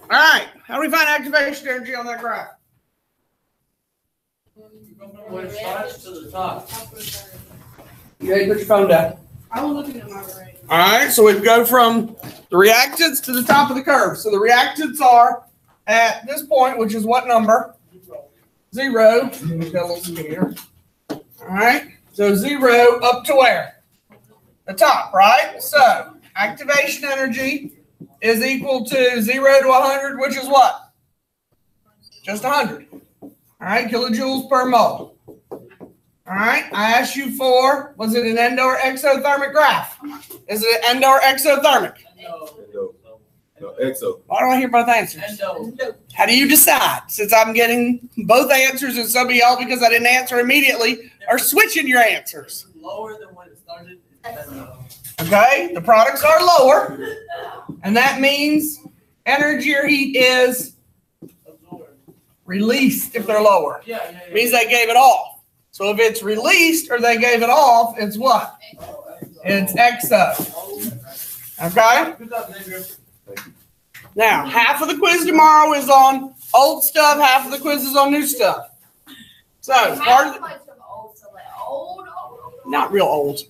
All right. How do we find activation energy on that graph? When it starts to the top. You ready to put your phone down? I was looking at my right. All right. So we go from the reactants to the top of the curve. So the reactants are at this point, which is what number? 0. We've got a little skinnier. All right. So 0 up to where? The top, right? So activation energy is equal to 0 to 100, which is what? Just 100. All right, kilojoules per mole. All right, I asked you for, was it an endo or exothermic graph? Is it an endo or exothermic? No, exo. Why don't I hear both answers? Endo. How do you decide? Since I'm getting both answers and some of y'all, because I didn't answer immediately, are switching your answers. Lower than when it started. Okay, the products are lower, and that means energy or heat is released if they're lower. Yeah. Means they gave it off. So if it's released or they gave it off, it's what? It's exo. Okay? Now, half of the quiz tomorrow is on old stuff, half of the quiz is on new stuff. So, part of the, not real old.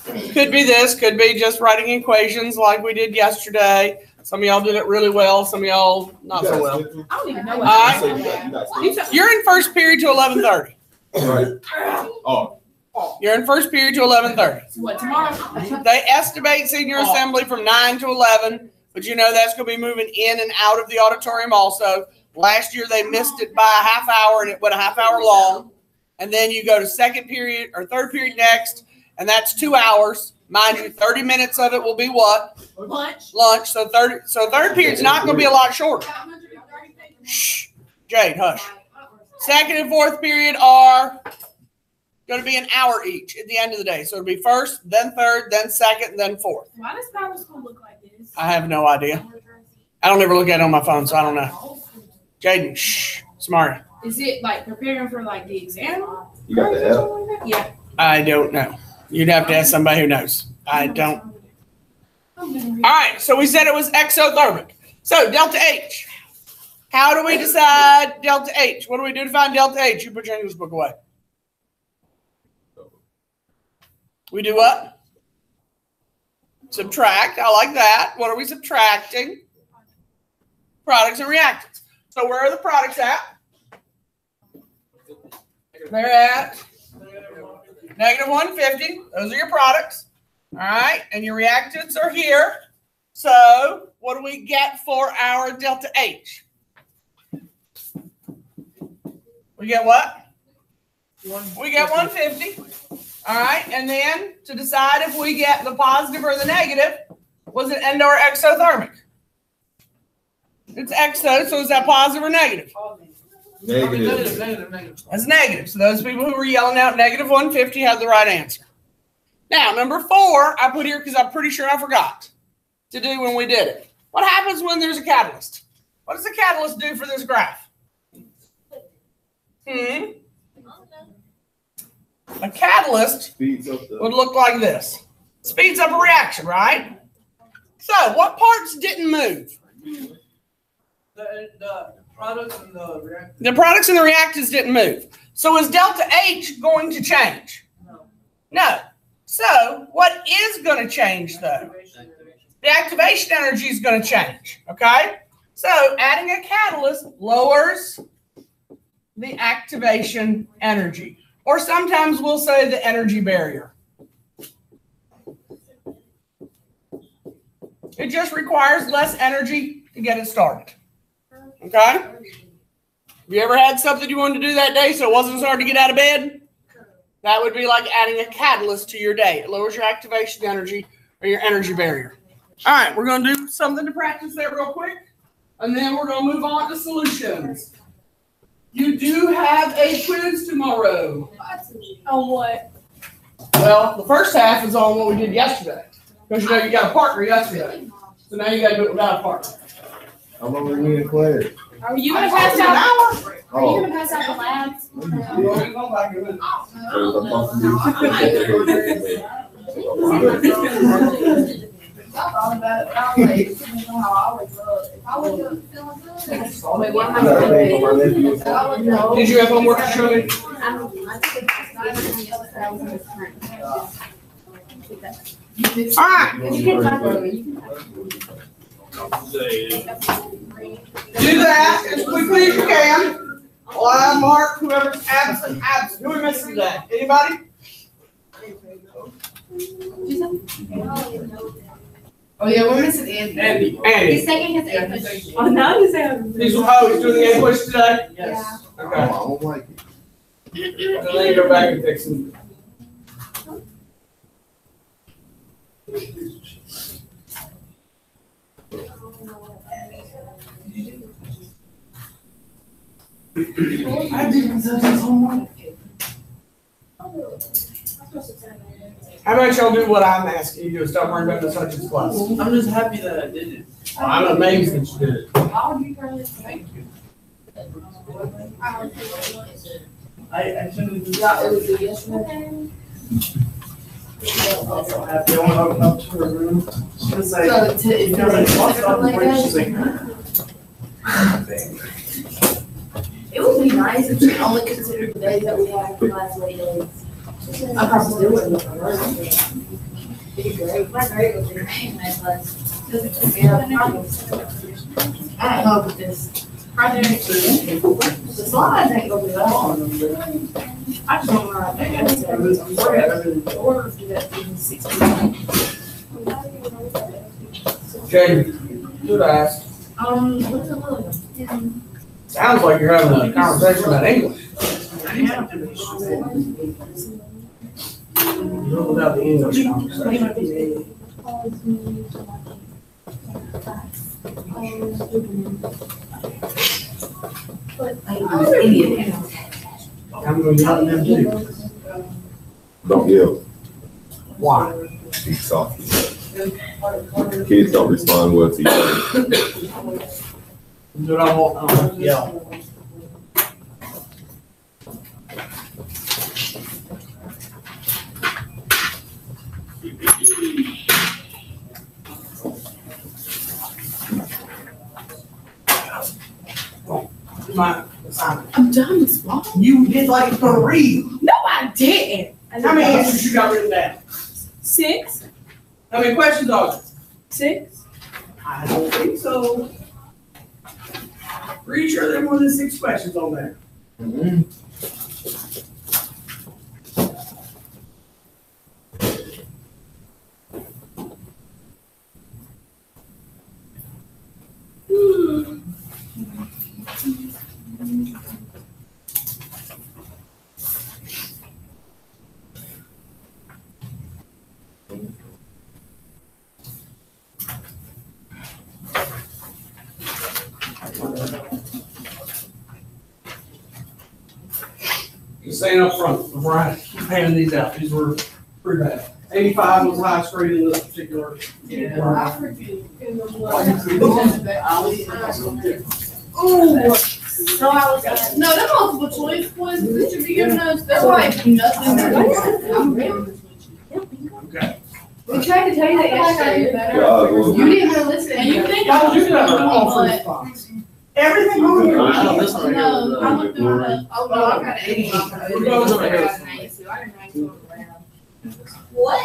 Could be this, could be just writing equations like we did yesterday. Some of y'all did it really well, some of y'all not so well. I don't even know All what right. You're in first period to 11:30. Right. Oh. You're in first period to 11:30. What, tomorrow? They estimate senior assembly from 9 to 11, but you know that's going to be moving in and out of the auditorium also. Last year they missed it by a half hour and it went a half hour long. And then you go to second period or third period next, and that's 2 hours. Mind you, 30 minutes of it will be what? Lunch. Lunch. So third period's not going to be a lot shorter. Shh. Jade, hush. Second and fourth period are going to be an hour each at the end of the day. So it'll be first, then third, then second, then fourth. Why does power school look like this? I have no idea. I don't ever look at it on my phone, so I don't know. Jaden, shh. Smart. Is it like preparing for like the exam? You got the L? Yeah. I don't know. You'd have to ask somebody who knows. I don't. All right, so we said it was exothermic. So delta H. How do we decide delta H? What do we do to find delta H? You put your English book away. We do what? Subtract. I like that. What are we subtracting? Products and reactants. So where are the products at? They're at negative 150. Those are your products. All right. And your reactants are here. So what do we get for our delta H? We get what? We get 150. All right. And then to decide if we get the positive or the negative, was it endo or exothermic? It's exo. So is that positive or negative? Negative. That's negative. So those people who were yelling out negative 150 have the right answer. Now, number 4, I put here because I'm pretty sure I forgot to do when we did it. What happens when there's a catalyst? What does the catalyst do for this graph? A catalyst would look like this. Speeds up a reaction, right? So what parts didn't move? The products and the reactants. The products and the reactants didn't move. So is delta H going to change? No. So what is going to change though? The activation energy is going to change. Okay? So adding a catalyst lowers the activation energy. Or sometimes we'll say the energy barrier. It just requires less energy to get it started. Okay? Have you ever had something you wanted to do that day so it wasn't as hard to get out of bed? That would be like adding a catalyst to your day. It lowers your activation energy or your energy barrier. All right, we're going to do something to practice there real quick, and then we're going to move on to solutions. You do have a quiz tomorrow. On what? Well, the first half is on what we did yesterday. Because you know you got a partner yesterday. So now you got to do it without a partner. How long are we in class? Are you gonna pass out? Are you gonna pass out the labs? Wait, what am I got a thing for my nephew. Did you have homework to show me? All right. Do that as quickly as you can. Well, I mark whoever's absent. Who are we missing today? Anybody? Oh, yeah, we're missing Andy. Andy. Andy. He's taking his English. Oh, now he's having. He's doing the English today? Yes. I Okay. don't like it. So then you go back and fix him. I didn't do his homework. How about y'all do what I'm asking you to? Stop worrying about the subject class. I'm just happy that I did it. I'm amazed that you did it. Thank you. I shouldn't have done also happy. I went up to her room. She was like, she's like, It would be nice if we only considered the days that we have for last late days. I probably do it. It'd be great. My grade would be great, my class. I don't know if this project, the slides ain't gonna be that long. I just don't know. I think that's order to that even 16. Jamie, good ask. What's a little? Sounds like you're having a conversation about English. Without the English conversation. I'm going to yell at them too. Don't yell. Why? Speak softly. Kids don't respond well to you. Do what I want, I don't yell. My assignment. I'm done with small. You did like 3. No, I didn't. How many answers you got written down? 6. How many questions are there? 6. I don't think so. Pretty sure there are more than 6 questions on there. Just saying up front, before I keep handing these out, these were pretty bad. 85 was the highest grade in this particular. I've heard you. No, I was gonna. No, they're multiple choice quizzes. They should be giving us. They're like nothing. Okay. We tried to tell you that yesterday. Yeah, You didn't want to listen. And you think Why I would was you do that? All but. three spots. Everything on here. I know this one right here. No, I looked at my. Oh, no, I got an 80. Who goes over here? What?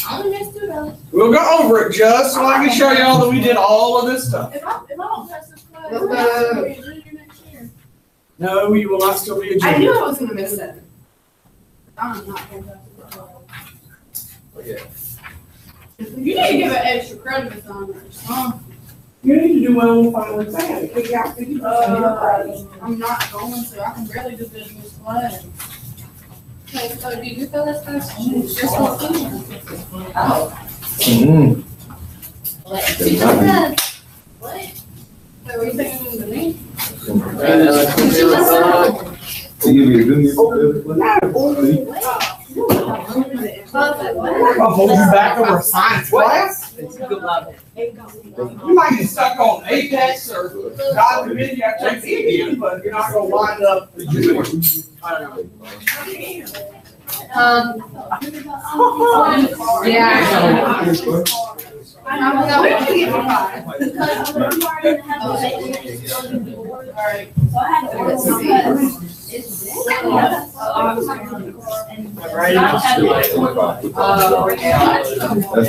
I only missed 2 dollars. We'll go over it just so I can show y'all that we did all of this stuff. If I don't pass this class, Let's I'm go. gonna be a junior next year. No, you will not still be a I junior. knew I was gonna miss 7. I'm not gonna pass this class. You need to give an extra credit assignment or something. You need to do well on the final exam. You can't get 50% of your credit. I'm not going to. I can barely do business class. Okay, so did you fill this class? Just one thing. Oh. What? So were you thinking of me? So you be doing this? I'll hold you back over a science class. You might get stuck on Apex or God forbid you have to take Indian, but you're not gonna wind up. I don't know. Yeah. That's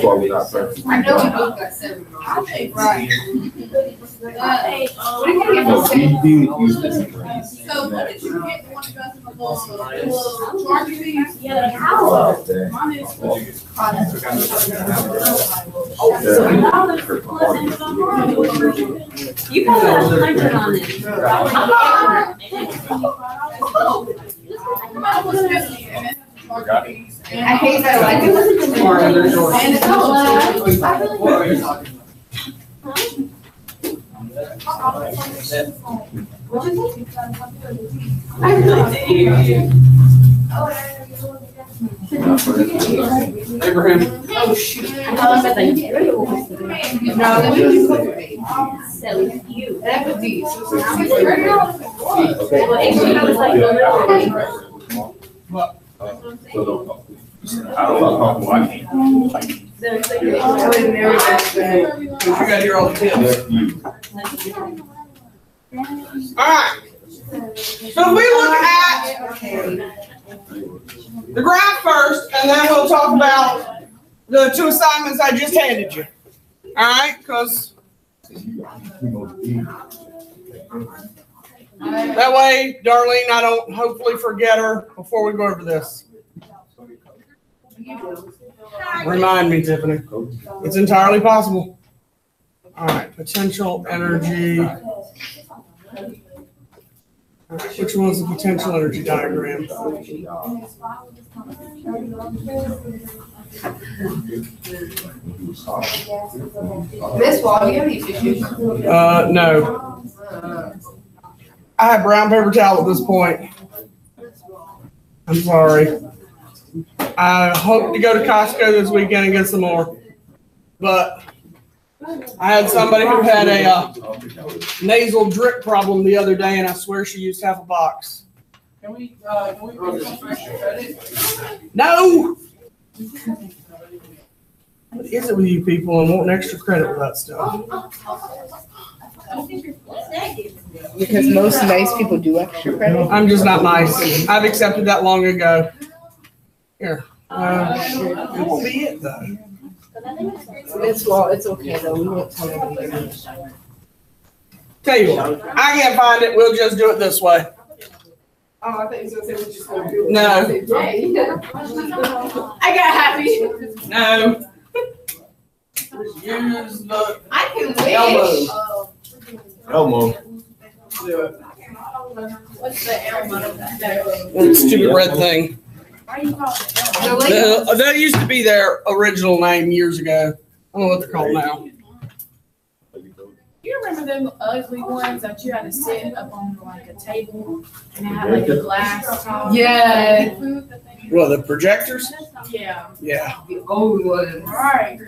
why we're not perfect. I know we both got 7. Right. No, he used this. So what did you get? One of us in the little charger things? Yeah, how? Mine is. You guys have to like it on it. I hate that. I do listen to more. And it's I really do. Abraham. Oh, shoot. No, No, we do cook me. so you. And I put these. What? I don't know why I can't. I would never do You got here all the tips. That's you. All right. So if we look at the graph first, and then we'll talk about the 2 assignments I just handed you. All right, because that way, Darlene, I don't hopefully forget her before we go over this. Remind me, Tiffany. It's entirely possible. All right, potential energy. All right, which one's the potential energy diagram? This wall, do you have any tissues? No. I have brown paper towel at this point. I'm sorry. I hope to go to Costco this weekend and get some more. But I had somebody who had a nasal drip problem the other day, and I swear she used half a box. Can we do some extra credit? No! What is it with you people and wanting extra credit for that stuff? Because most nice people do extra credit. I'm just not nice. I've accepted that long ago. Here. It won't be it though. It's okay though, we won't tell anybody. Tell you what, I can't find it. We'll just do it this way. Oh, I thought you were gonna say we're just gonna do it. No. I got happy. No. Just use the I can elbow. Elmo. What's the elbow? That stupid red thing. That used to be their original name years ago. I don't know what they're called now. You remember them ugly ones that you had to sit up on like a table and it had like a glass top? Yeah. What, the projectors? Yeah. Yeah. The old ones. Alright.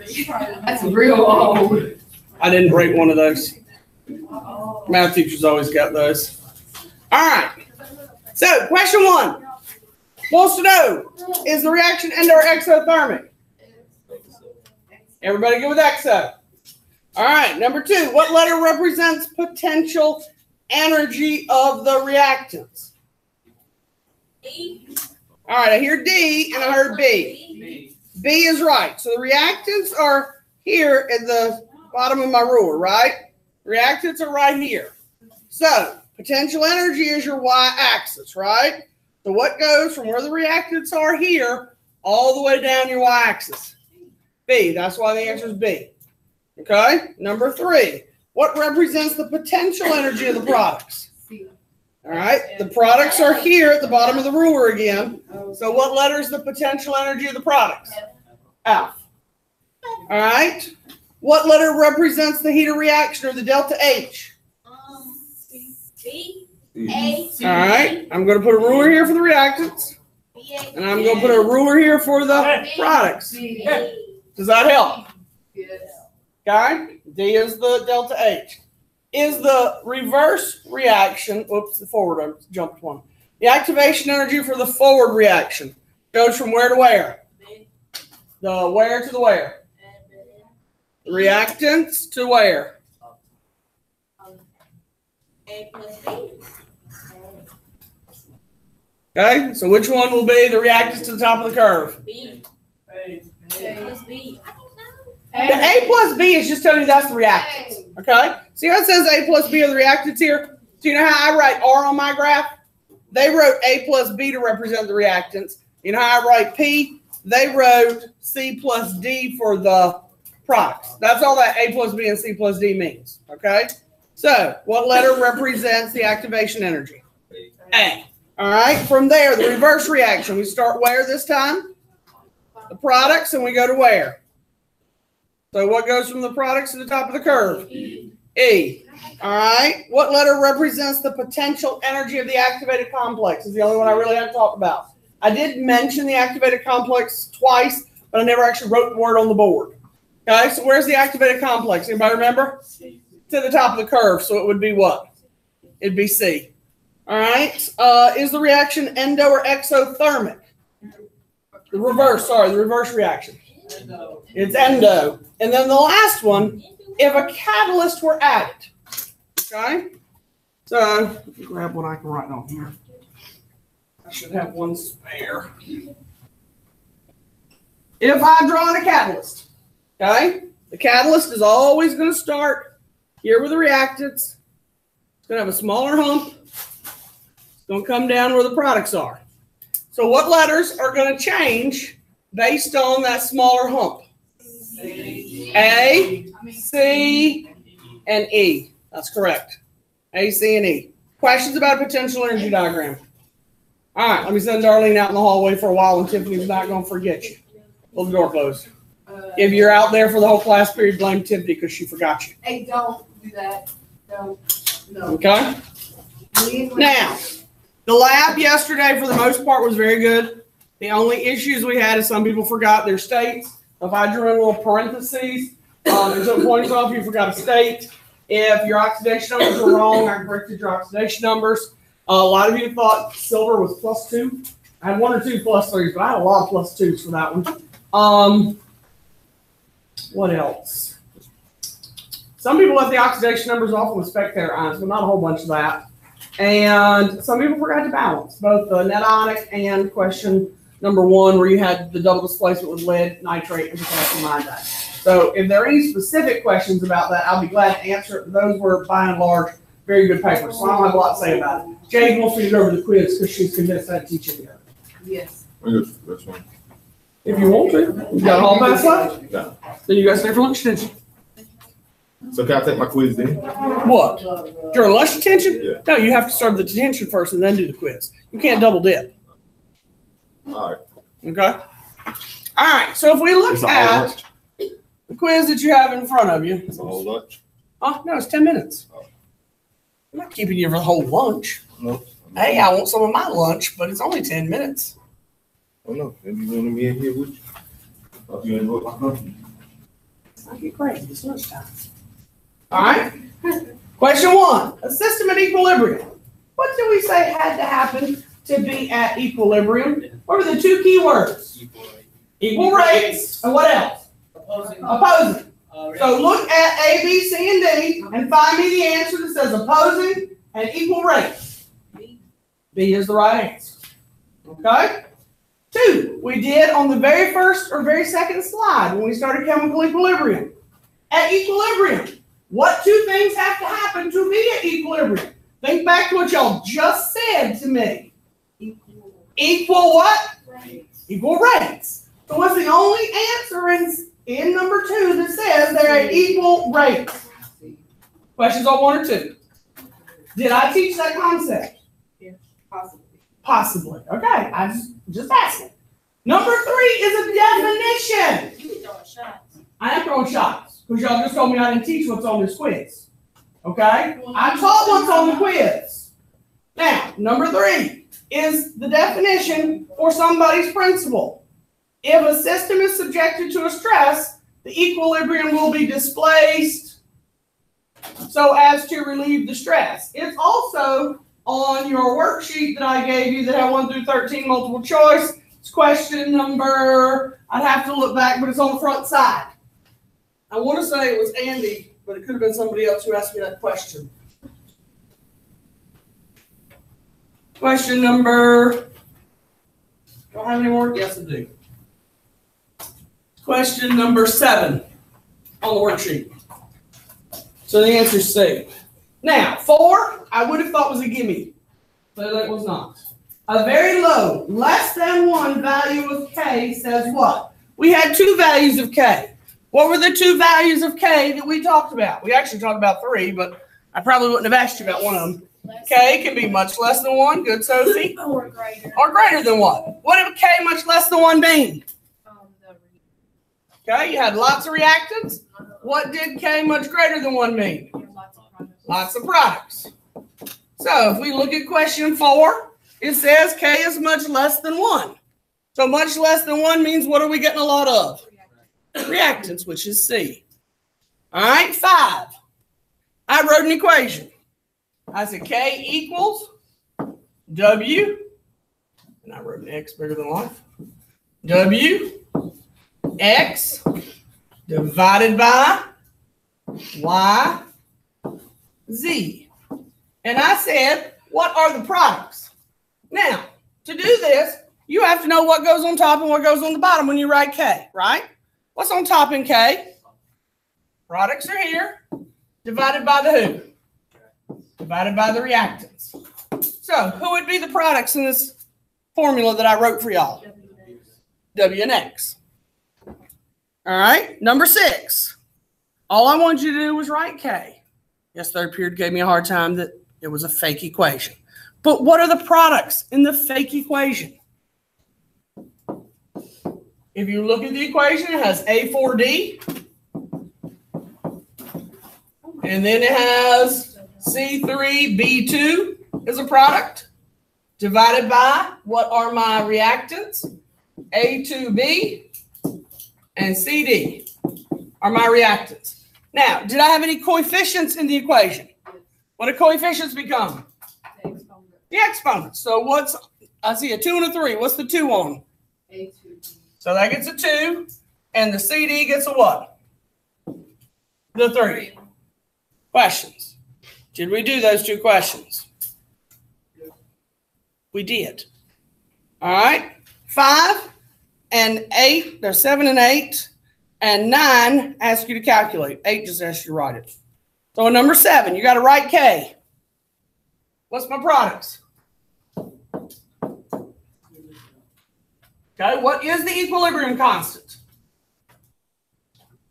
That's real old. I didn't break one of those. Math teachers always got those. All right. So, question 1. Wants to know, is the reaction endo or exothermic? Everybody good with exo? All right. Number 2, what letter represents potential energy of the reactants? All right. I hear D and I heard B. B is right. So the reactants are here at the bottom of my ruler, right? Reactants are right here. So potential energy is your y-axis, right? So what goes from where the reactants are here all the way down your y-axis? B. That's why the answer is B. Okay. Number 3. What represents the potential energy of the products? All right. The products are here at the bottom of the ruler again. So what letter is the potential energy of the products? F. All right. What letter represents the heat of reaction or the delta H? B. A. All right. I'm going to put a ruler here for the reactants, and I'm going to put a ruler here for the products. Does that help? Okay. D is the delta H. Is the reverse reaction, whoops, the forward, I jumped one. The activation energy for the forward reaction goes from where to where? The where to the where? reactants to where? A plus B. Okay, so which one will be the reactants to the top of the curve? B. A. A plus B. I don't know. The A plus B is just telling you that's the reactants. Okay? See how it says A plus B are the reactants here? Do you know how I write R on my graph? They wrote A plus B to represent the reactants. You know how I write P? They wrote C plus D for the products. That's all that A plus B and C plus D means. Okay? So, what letter represents the activation energy? A. All right? From there, the reverse reaction. We start where this time? The products, and we go to where? So what goes from the products to the top of the curve? E. All right. What letter represents the potential energy of the activated complex? Is the only one I really have to talk about. I did mention the activated complex twice, but I never actually wrote the word on the board. Okay, so where's the activated complex? Anybody remember? To the top of the curve, so it would be what? It'd be C. All right. Is the reaction endo or exothermic? The reverse reaction. It's endo. And then the last one, if a catalyst were added. Okay? So, let me grab what I can write on here. I should have one spare. If I draw in a catalyst, okay? The catalyst is always going to start here with the reactants. It's going to have a smaller hump. It's going to come down where the products are. So what letters are going to change based on that smaller hump? A, C, and E. That's correct. A, C, and E. Questions about a potential energy diagram? All right, let me send Darlene out in the hallway for a while, and Tiffany's not going to forget you. Hold the door closed. If you're out there for the whole class period, blame Tiffany because she forgot you. Hey, don't do that. Don't. No. Okay? Now, the lab yesterday, for the most part, was very good. The only issues we had is some people forgot their states. If I drew in little parentheses and took points off, you forgot a state. If your oxidation numbers were wrong, I corrected your oxidation numbers. A lot of you thought silver was +2. I had 1 or 2 +3s, but I had a lot of +2s for that one. What else? Some people left the oxidation numbers off with spectator ions, but not a whole bunch of that. And some people forgot to balance both the net ionic and question number 1, where you had the double displacement with lead, nitrate, and potassium iodide. So if there are any specific questions about that, I'll be glad to answer it. Those were, by and large, very good papers, so I don't have a lot to say about it. Jade wants me to go over the quiz because she's convinced I'd teach it here. Yes. That's one. If you want to. You got a hall pass left? No. Then you guys stay for lunch detention. So can I take my quiz then? What? During lunch detention? Yeah. No, you have to start the detention first and then do the quiz. You can't double dip. All right. Okay? All right, so if we look It's a whole at lunch. the quiz that you have in front of you. It's a whole lunch. Oh, no, it's 10 minutes. Oh. I'm not keeping you for the whole lunch. No. Hey, I want some of my lunch, but it's only 10 minutes. Oh no. Maybe you want to be in here with you. Oh, you ain't work my company. It's not get crazy. It's lunchtime. All right. Question 1. A system at equilibrium. What did we say had to happen to be at equilibrium? What are the 2 key words? Equal rates. And what else? Opposing. So look at A, B, C, and D and find me the answer that says opposing and equal rates. B is the right answer. Okay? 2, we did on the very first or very second slide when we started chemical equilibrium. At equilibrium, what 2 things have to happen to be at equilibrium? Think back to what y'all just said to me. Equal what? Rates. Equal rates. So what's the only answer in number 2 that says they're at equal rates? Questions on 1 or 2? Did I teach that concept? Possibly. Possibly. Okay, I just asking. Number 3 is a definition. You can throw a shot. I am throwing shots because y'all just told me I didn't teach what's on this quiz. Okay? I taught what's on the quiz. Now, number 3 is the definition for somebody's principle. If a system is subjected to a stress, the equilibrium will be displaced so as to relieve the stress. It's also on your worksheet that I gave you that had 1 through 13 multiple choice. It's question number, I'd have to look back, but it's on the front side. I want to say it was Andy, but it could have been somebody else who asked me that question. Question number, do I have any more? Yes, I do. Question number 7 on the worksheet. So the answer is C. Now, 4, I would have thought was a gimme, but that was not. A very low, less than 1 value of K says what? We had 2 values of K. What were the 2 values of K that we talked about? We actually talked about 3, but I probably wouldn't have asked you about one of them. K can be much less than 1. Good, Sophie. Or greater. Or greater than 1. What did K much less than 1 mean? Okay, you had lots of reactants. What did K much greater than 1 mean? Lots of products. So if we look at question 4, it says K is much less than 1. So much less than 1 means what are we getting a lot of? Reactants, which is C. All right, 5. I wrote an equation. I said K equals W, and I wrote an X bigger than life. W X divided by Y Z. And I said, what are the products? Now, to do this, you have to know what goes on top and what goes on the bottom when you write K, right? What's on top in K? Products are here, divided by the who? Divided by the reactants. So, who would be the products in this formula that I wrote for y'all? W and X. All right, number 6. All I wanted you to do was write K. Yes, third period gave me a hard time that it was a fake equation. But what are the products in the fake equation? If you look at the equation, it has A4D. And then it has C3B2 is a product. Divided by, what are my reactants? A2B and CD are my reactants. Now, did I have any coefficients in the equation? What do coefficients become? The exponents. So what's, I see a 2 and a 3. What's the 2 on? A2. So that gets a 2. And the CD gets a what? The 3. Questions. Did we do those 2 questions? We did. All right. 5 and 8. There's 7 and 8. And 9 asks you to calculate. 8 just asks you to write it. So in number 7, you got to write K. What's my products? Okay, what is the equilibrium constant?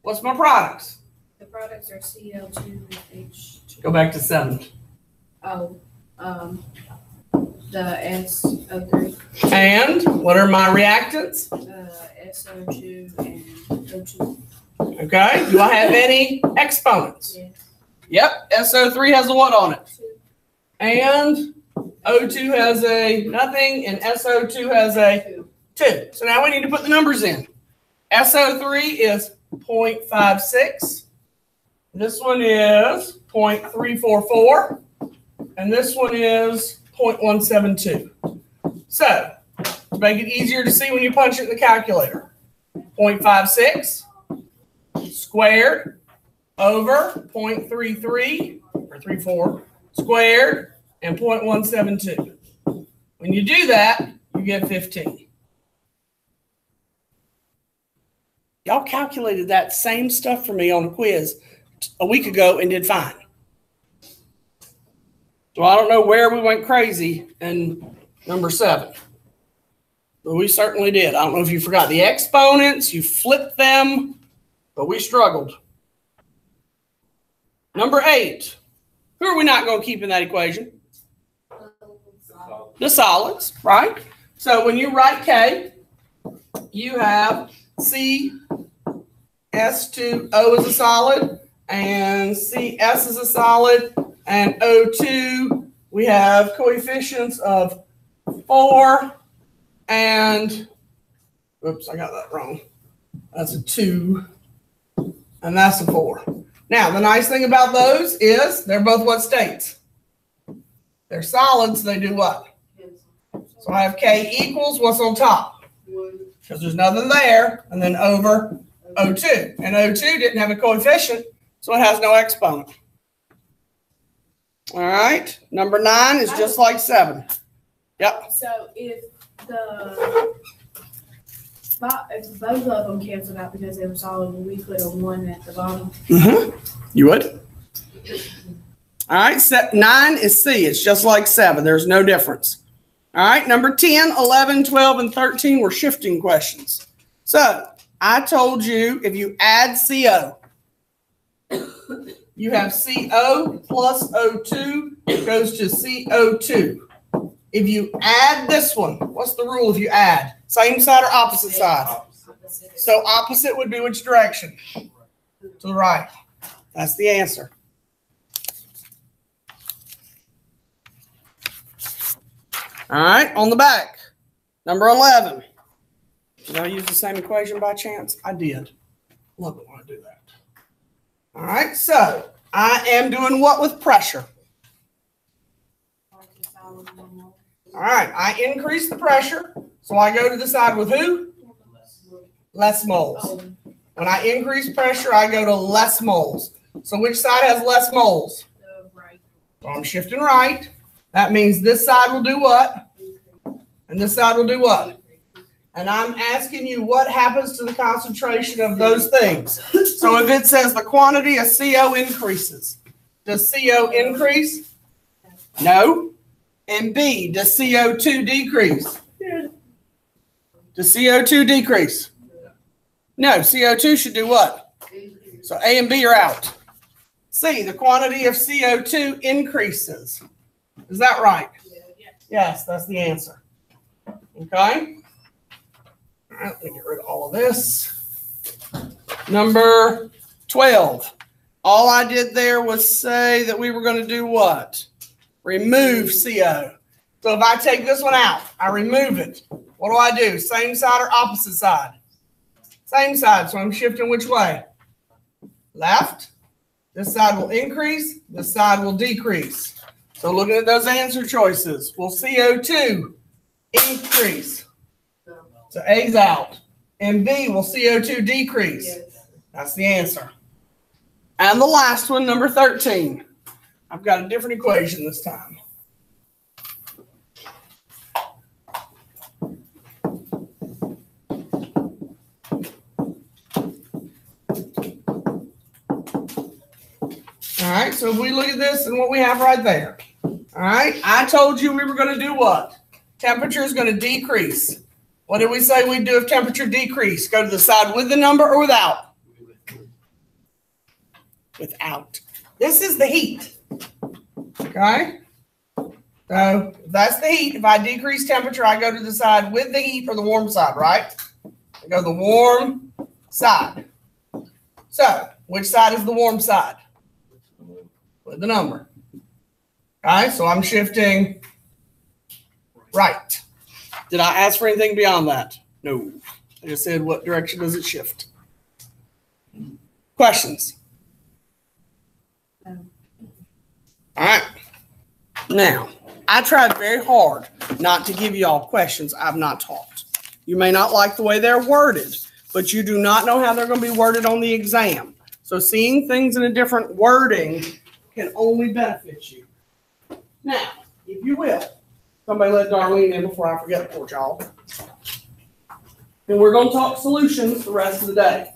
What's my products? The products are Cl2 and H2. Go back to 7. Oh, the SO3, And what are my reactants? SO2 and O2. Okay, do I have any exponents? Yes. Yep, SO3 has a what on it? And O2 has a nothing, and SO2 has a 2. So now we need to put the numbers in. SO3 is 0.56. This one is 0.344. And this one is 0.172. So, to make it easier to see when you punch it in the calculator, 0.56 squared over 0.33 or 34 squared and 0.172. When you do that, you get 15. Y'all calculated that same stuff for me on a quiz a week ago and did fine. So I don't know where we went crazy in number 7. But we certainly did. I don't know if you forgot the exponents, you flipped them, but we struggled. Number 8. Who are we not going to keep in that equation? The solids, right? So when you write K, you have CS2O is a solid, and CS is a solid, and O2, we have coefficients of 4, and, oops, I got that wrong. That's a 2, and that's a 4. Now, the nice thing about those is they're both what states? They're solids, they do what? So I have K equals what's on top? Because there's nothing there, and then over O2. And O2 didn't have a coefficient, so it has no exponent. All right, number 9 is just like 7. Yep. So if both of them canceled out because they were solid, would we put a 1 at the bottom? You would? All right, 9 is C. It's just like 7. There's no difference. All right, number 10, 11, 12, and 13 were shifting questions. So I told you if you add CO, you have CO plus O2 goes to CO2. If you add this one, what's the rule if you add? Same side or opposite side? So opposite would be which direction? To the right. That's the answer. All right, on the back, number 11. Did I use the same equation by chance? I did. Love it when I do that. All right, so I am doing what with pressure? All right, I increase the pressure, so I go to the side with who? Less moles. When I increase pressure, I go to less moles. So which side has less moles? So I'm shifting right. That means this side will do what? And this side will do what? And I'm asking you what happens to the concentration of those things. So if it says the quantity of CO increases, does CO increase? No. And B, does CO2 decrease? Does CO2 decrease? No, CO2 should do what? So A and B are out. C, the quantity of CO2 increases. Is that right? Yes, that's the answer. Okay. All right, let me get rid of all of this. Number 12. All I did there was say that we were going to do what? Remove CO. So if I take this one out, I remove it. What do I do? Same side or opposite side? Same side. So I'm shifting which way? Left. This side will increase. This side will decrease. So looking at those answer choices, will CO2 increase? So A's out. And B, will CO2 decrease? Yes. That's the answer. And the last one, number 13. I've got a different equation this time. All right, so if we look at this and what we have right there. All right, I told you we were going to do what? Temperature is going to decrease. What did we say we'd do if temperature decreased? Go to the side with the number or without? Without. This is the heat. Okay? So if that's the heat. If I decrease temperature, I go to the side with the heat or the warm side, right? I go to the warm side. So which side is the warm side? With the number. Okay, so I'm shifting right. Did I ask for anything beyond that? No. I just said what direction does it shift? Questions? All right. Now, I tried very hard not to give you all questions I've not taught. You may not like the way they're worded, but you do not know how they're going to be worded on the exam. So seeing things in a different wording can only benefit you. Now, if you will, somebody let Darlene in before I forget, poor y'all. And we're going to talk solutions the rest of the day.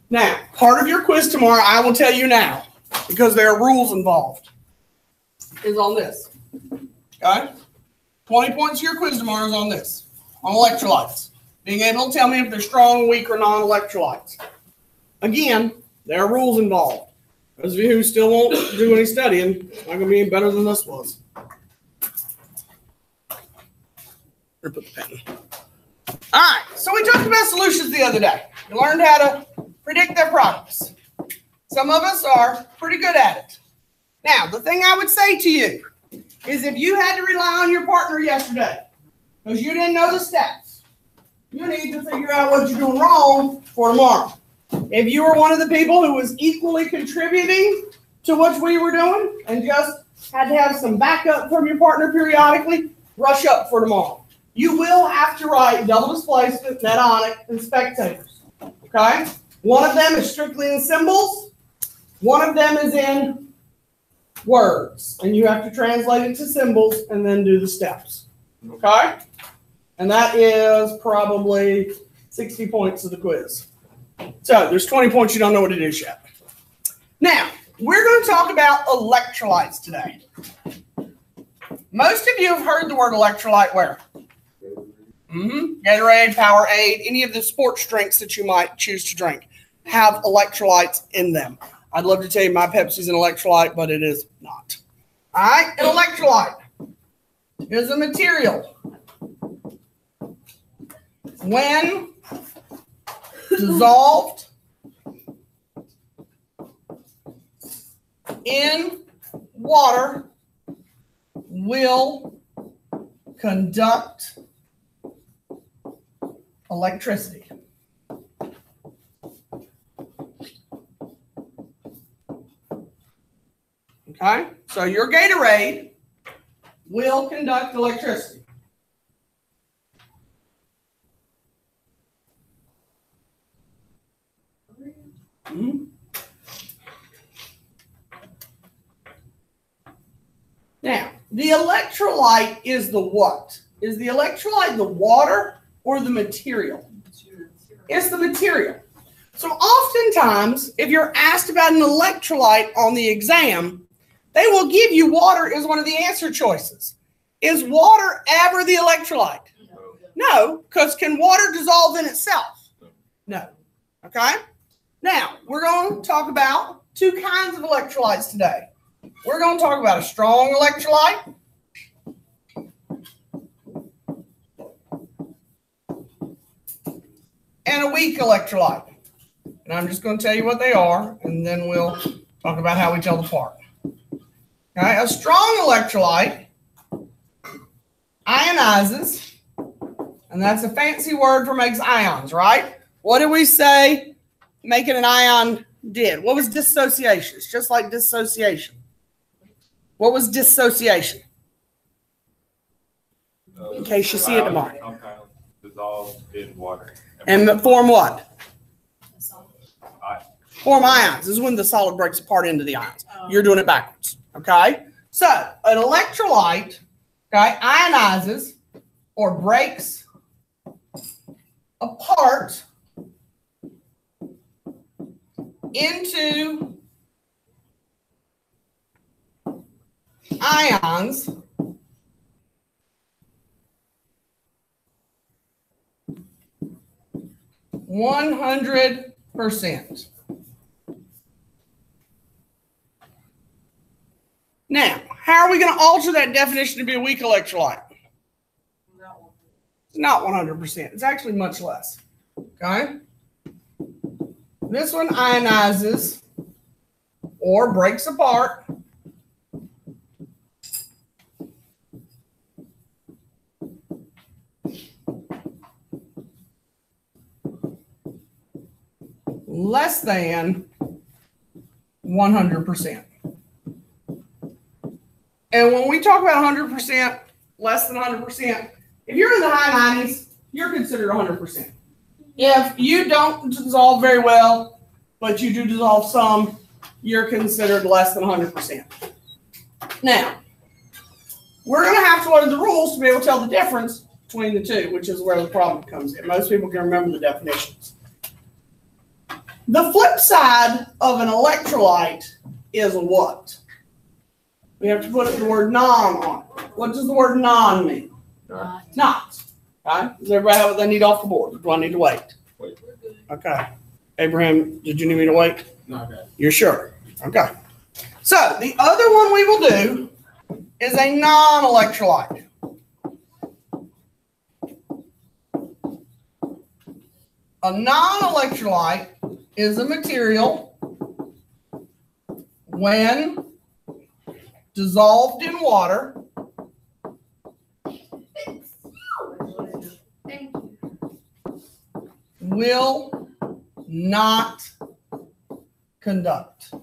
Now, part of your quiz tomorrow, I will tell you now, because there are rules involved, is on this. Okay? 20 points of your quiz tomorrow is on this, on electrolytes. Being able to tell me if they're strong, weak, or non-electrolytes. Again, there are rules involved. Those of you who still won't do any studying, it's not going to be any better than this was. Put the pen. All right, so we talked about solutions the other day. We learned how to predict their products. Some of us are pretty good at it. Now, the thing I would say to you is if you had to rely on your partner yesterday because you didn't know the steps, you need to figure out what you're doing wrong for tomorrow. If you were one of the people who was equally contributing to what we were doing and just had to have some backup from your partner periodically, rush up for tomorrow. You will have to write double displacement, net ionic, and spectators. Okay? One of them is strictly in symbols. One of them is in words. And you have to translate it to symbols and then do the steps. Okay? And that is probably 60 points of the quiz. So there's 20 points you don't know what it is yet. Now, we're going to talk about electrolytes today. Most of you have heard the word electrolyte where? Gatorade, Powerade, any of the sports drinks that you might choose to drink have electrolytes in them. I'd love to tell you my Pepsi's an electrolyte, but it is not. All right, an electrolyte is a material when dissolved in water will conduct electricity. Okay, so your Gatorade will conduct electricity. Now, the electrolyte is the what? Is the electrolyte the water or the material? It's the material. So oftentimes, if you're asked about an electrolyte on the exam, they will give you water as one of the answer choices. Is water ever the electrolyte? No, because can water dissolve in itself? No. Okay? Now, we're going to talk about two kinds of electrolytes today. We're going to talk about a strong electrolyte and a weak electrolyte. And I'm just going to tell you what they are, and then we'll talk about how we tell them apart. Okay, a strong electrolyte ionizes, and that's a fancy word for makes ions, right? What did we say making an ion did? What was dissociation? It's just like dissociation. What was dissociation? In case you see it tomorrow. Compound dissolved in water. And form what? Form ions. This is when the solid breaks apart into the ions. You're doing it backwards. Okay? So, an electrolyte, okay, ionizes or breaks apart into ions %. Now, how are we going to alter that definition to be a weak electrolyte? It's not 100%. It's actually much less. Okay? This one ionizes or breaks apart less than 100%. And when we talk about 100%, less than 100%, if you're in the high 90s, you're considered 100%. If you don't dissolve very well, but you do dissolve some, you're considered less than 100%. Now, we're going to have to learn the rules to be able to tell the difference between the two, which is where the problem comes in. Most people can remember the definitions. The flip side of an electrolyte is a what? We have to put the word non on it. What does the word non mean? Not. Okay? Does everybody have what they need off the board? Or do I need to wait? Wait. Okay. Abraham, did you need me to wait? No, okay. You're sure? Okay. So the other one we will do is a non-electrolyte. A non-electrolyte is a material when dissolved in water will not conduct.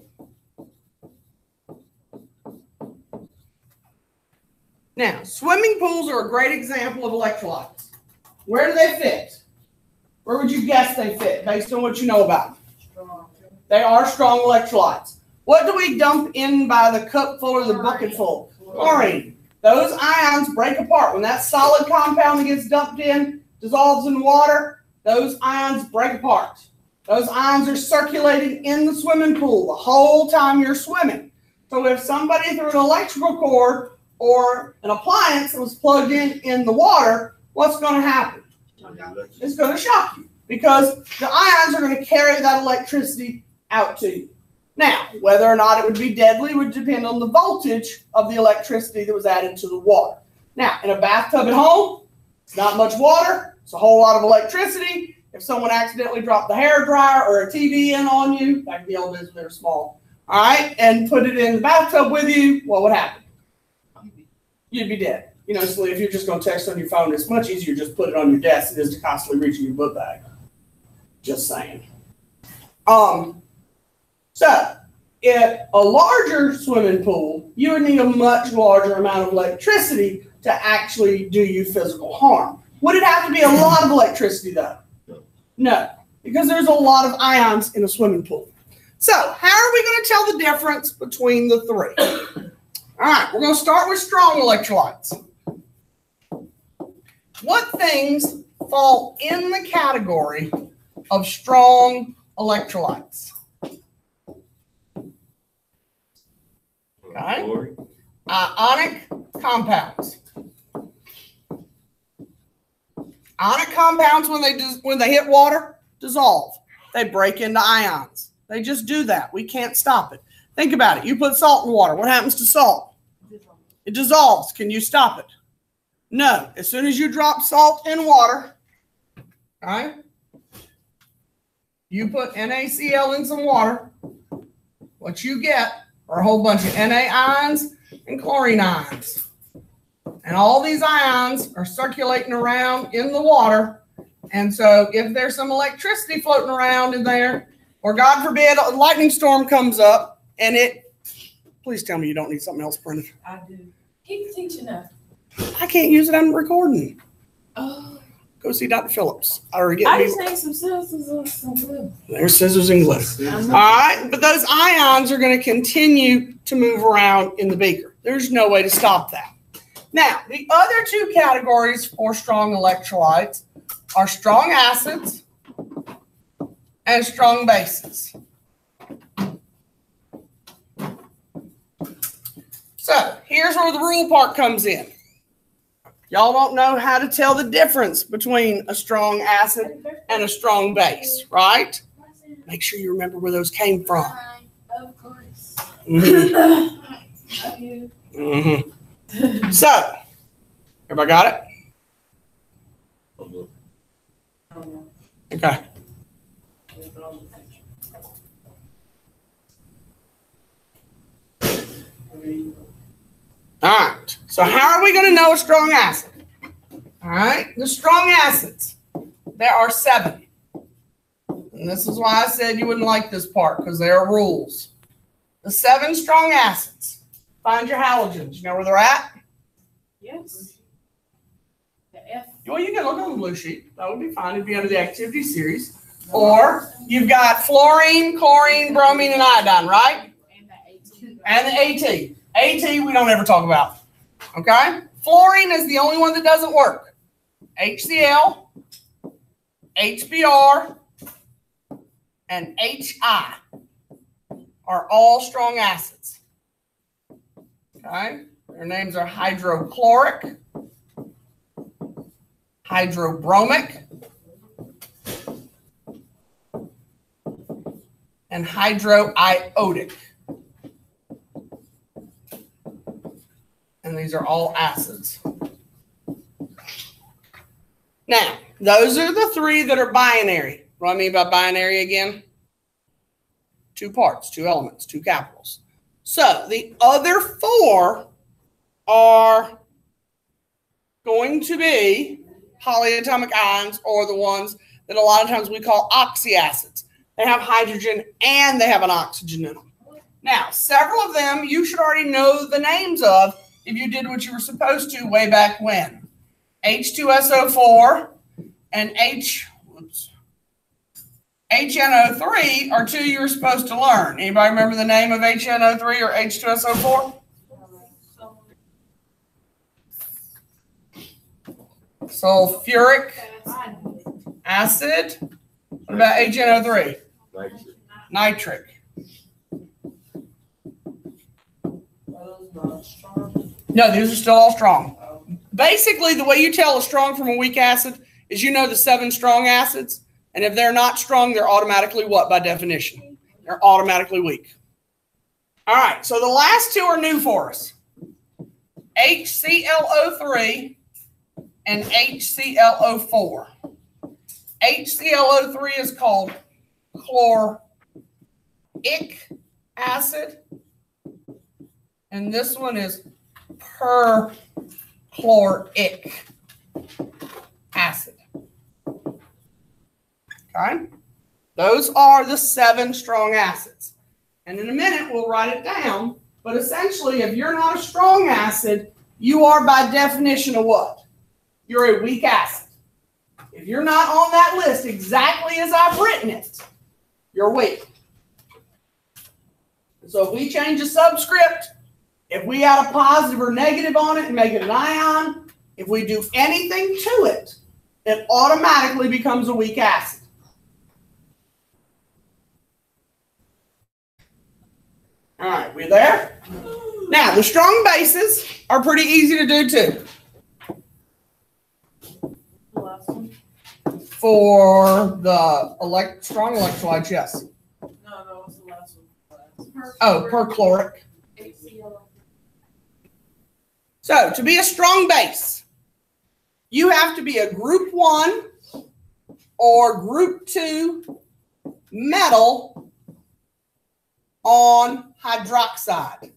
Now, swimming pools are a great example of electrolytes. Where do they fit? Where would you guess they fit based on what you know about them? They are strong electrolytes. What do we dump in by the cup full or the bucket full? Chlorine. Those ions break apart. When that solid compound that gets dumped in dissolves in water, those ions break apart. Those ions are circulating in the swimming pool the whole time you're swimming. So if somebody threw an electrical cord or an appliance that was plugged in the water, what's going to happen? It's going to shock you because the ions are going to carry that electricity out to you. Now, whether or not it would be deadly would depend on the voltage of the electricity that was added to the water. Now, in a bathtub at home, it's not much water. It's a whole lot of electricity. If someone accidentally dropped the hair dryer or a TV in on you, back in the old days when they were small, all right, and put it in the bathtub with you, what would happen? You'd be dead. You know, so if you're just going to text on your phone, it's much easier to just put it on your desk than it is to constantly reach in your book bag. Just saying. So, in a larger swimming pool, you would need a much larger amount of electricity to actually do you physical harm. Would it have to be a lot of electricity, though? No, because there's a lot of ions in a swimming pool. So, how are we going to tell the difference between the three? All right, we're going to start with strong electrolytes. What things fall in the category of strong electrolytes? Okay. Ionic compounds. Ionic compounds, when they hit water, dissolve. They break into ions. They just do that. We can't stop it. Think about it. You put salt in water. What happens to salt? It dissolves. Can you stop it? No. As soon as you drop salt in water, okay, you put NaCl in some water, what you get are a whole bunch of Na ions and chlorine ions. And all these ions are circulating around in the water. And so if there's some electricity floating around in there, or God forbid, a lightning storm comes up and please tell me you don't need something else printed. I do. Keep teaching us. I can't use it. I'm recording. Oh. Go see Dr. Phillips. I just need some scissors or some glue. There's scissors and glue. All right, but those ions are going to continue to move around in the beaker. There's no way to stop that. Now, the other two categories for strong electrolytes are strong acids and strong bases. So, here's where the rule part comes in. Y'all don't know how to tell the difference between a strong acid and a strong base, right? Make sure you remember where those came from. Of course. Mm-hmm. Love you. Mm-hmm. So, everybody got it? Okay. All right. So how are we going to know a strong acid? All right. The strong acids. There are 7. And this is why I said you wouldn't like this part, because there are rules. The 7 strong acids. Find your halogens. You know where they're at? Yes. The F. Well, you can look on the blue sheet. That would be fine. It'd be under the activity series. Or you've got fluorine, chlorine, bromine, and iodine, right? And the AT. And the AT. AT we don't ever talk about. Okay? Fluorine is the only one that doesn't work. HCl, HBr, and HI are all strong acids. Okay? Their names are hydrochloric, hydrobromic, and hydroiodic. And these are all acids. Now, those are the 3 that are binary. What do I mean by binary again? 2 parts, 2 elements, 2 capitals. So the other 4 are going to be polyatomic ions, or the ones that a lot of times we call oxyacids. They have hydrogen and they have an oxygen in them. Now, several of them you should already know the names of if you did what you were supposed to way back when. H2SO4 and HNO3 are two you were supposed to learn. Anybody remember the name of HNO3 or H2SO4? Sulfuric acid. What about HNO3? Nitric. No, these are still all strong. Basically, the way you tell a strong from a weak acid is you know the 7 strong acids, and if they're not strong, they're automatically what by definition? They're automatically weak. All right, so the last two are new for us. HClO3 and HClO4. HClO3 is called chloric acid, and this one is perchloric acid. Okay? Those are the 7 strong acids. And in a minute, we'll write it down. But essentially, if you're not a strong acid, you are by definition a what? You're a weak acid. If you're not on that list exactly as I've written it, you're weak. So if we change a subscript, if we add a positive or negative on it and make it an ion, if we do anything to it, it automatically becomes a weak acid. All right, we there? Now, the strong bases are pretty easy to do too. For the strong electrolytes, yes. No, what's the last one? Oh, perchloric. So, to be a strong base, you have to be a group 1 or group 2 metal on hydroxide.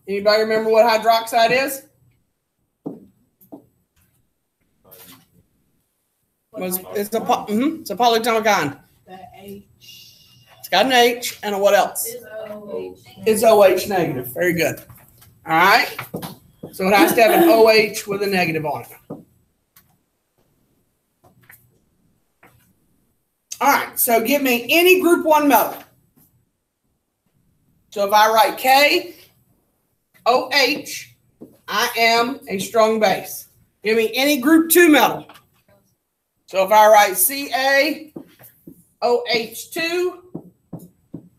Anybody remember what hydroxide is? It's a polyatomic ion. The H. It's got an H and a what else? It's OH negative. Very good. All right. So it has to have an OH with a negative on it. All right. So give me any group 1 metal. So if I write K, OH, I am a strong base. Give me any group 2 metal. So if I write Ca, OH2,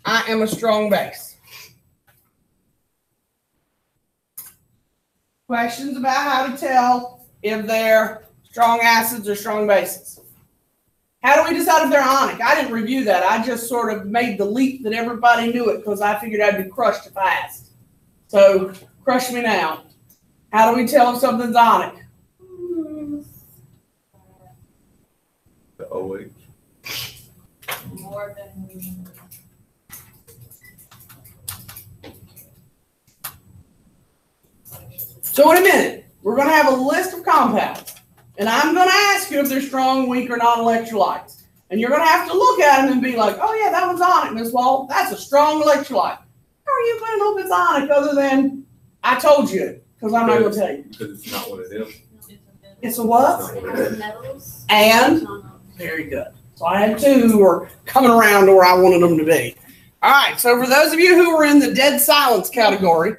I am a strong base. Questions about how to tell if they're strong acids or strong bases? How do we decide if they're ionic? I didn't review that. I just sort of made the leap that everybody knew it because I figured I'd be crushed if I asked. So crush me now. How do we tell if something's ionic? The OH. More than. So in a minute, we're going to have a list of compounds. And I'm going to ask you if they're strong, weak, or non-electrolytes. And you're going to have to look at them and be like, oh, yeah, that one's ionic, Miss Wall. That's a strong electrolyte. How are you going to know if it's ionic other than I told you? Because I'm not going to tell you. Because it's not what it is. It's a what? Metals. And? Very good. So I had 2 who were coming around to where I wanted them to be. All right. So for those of you who were in the dead silence category,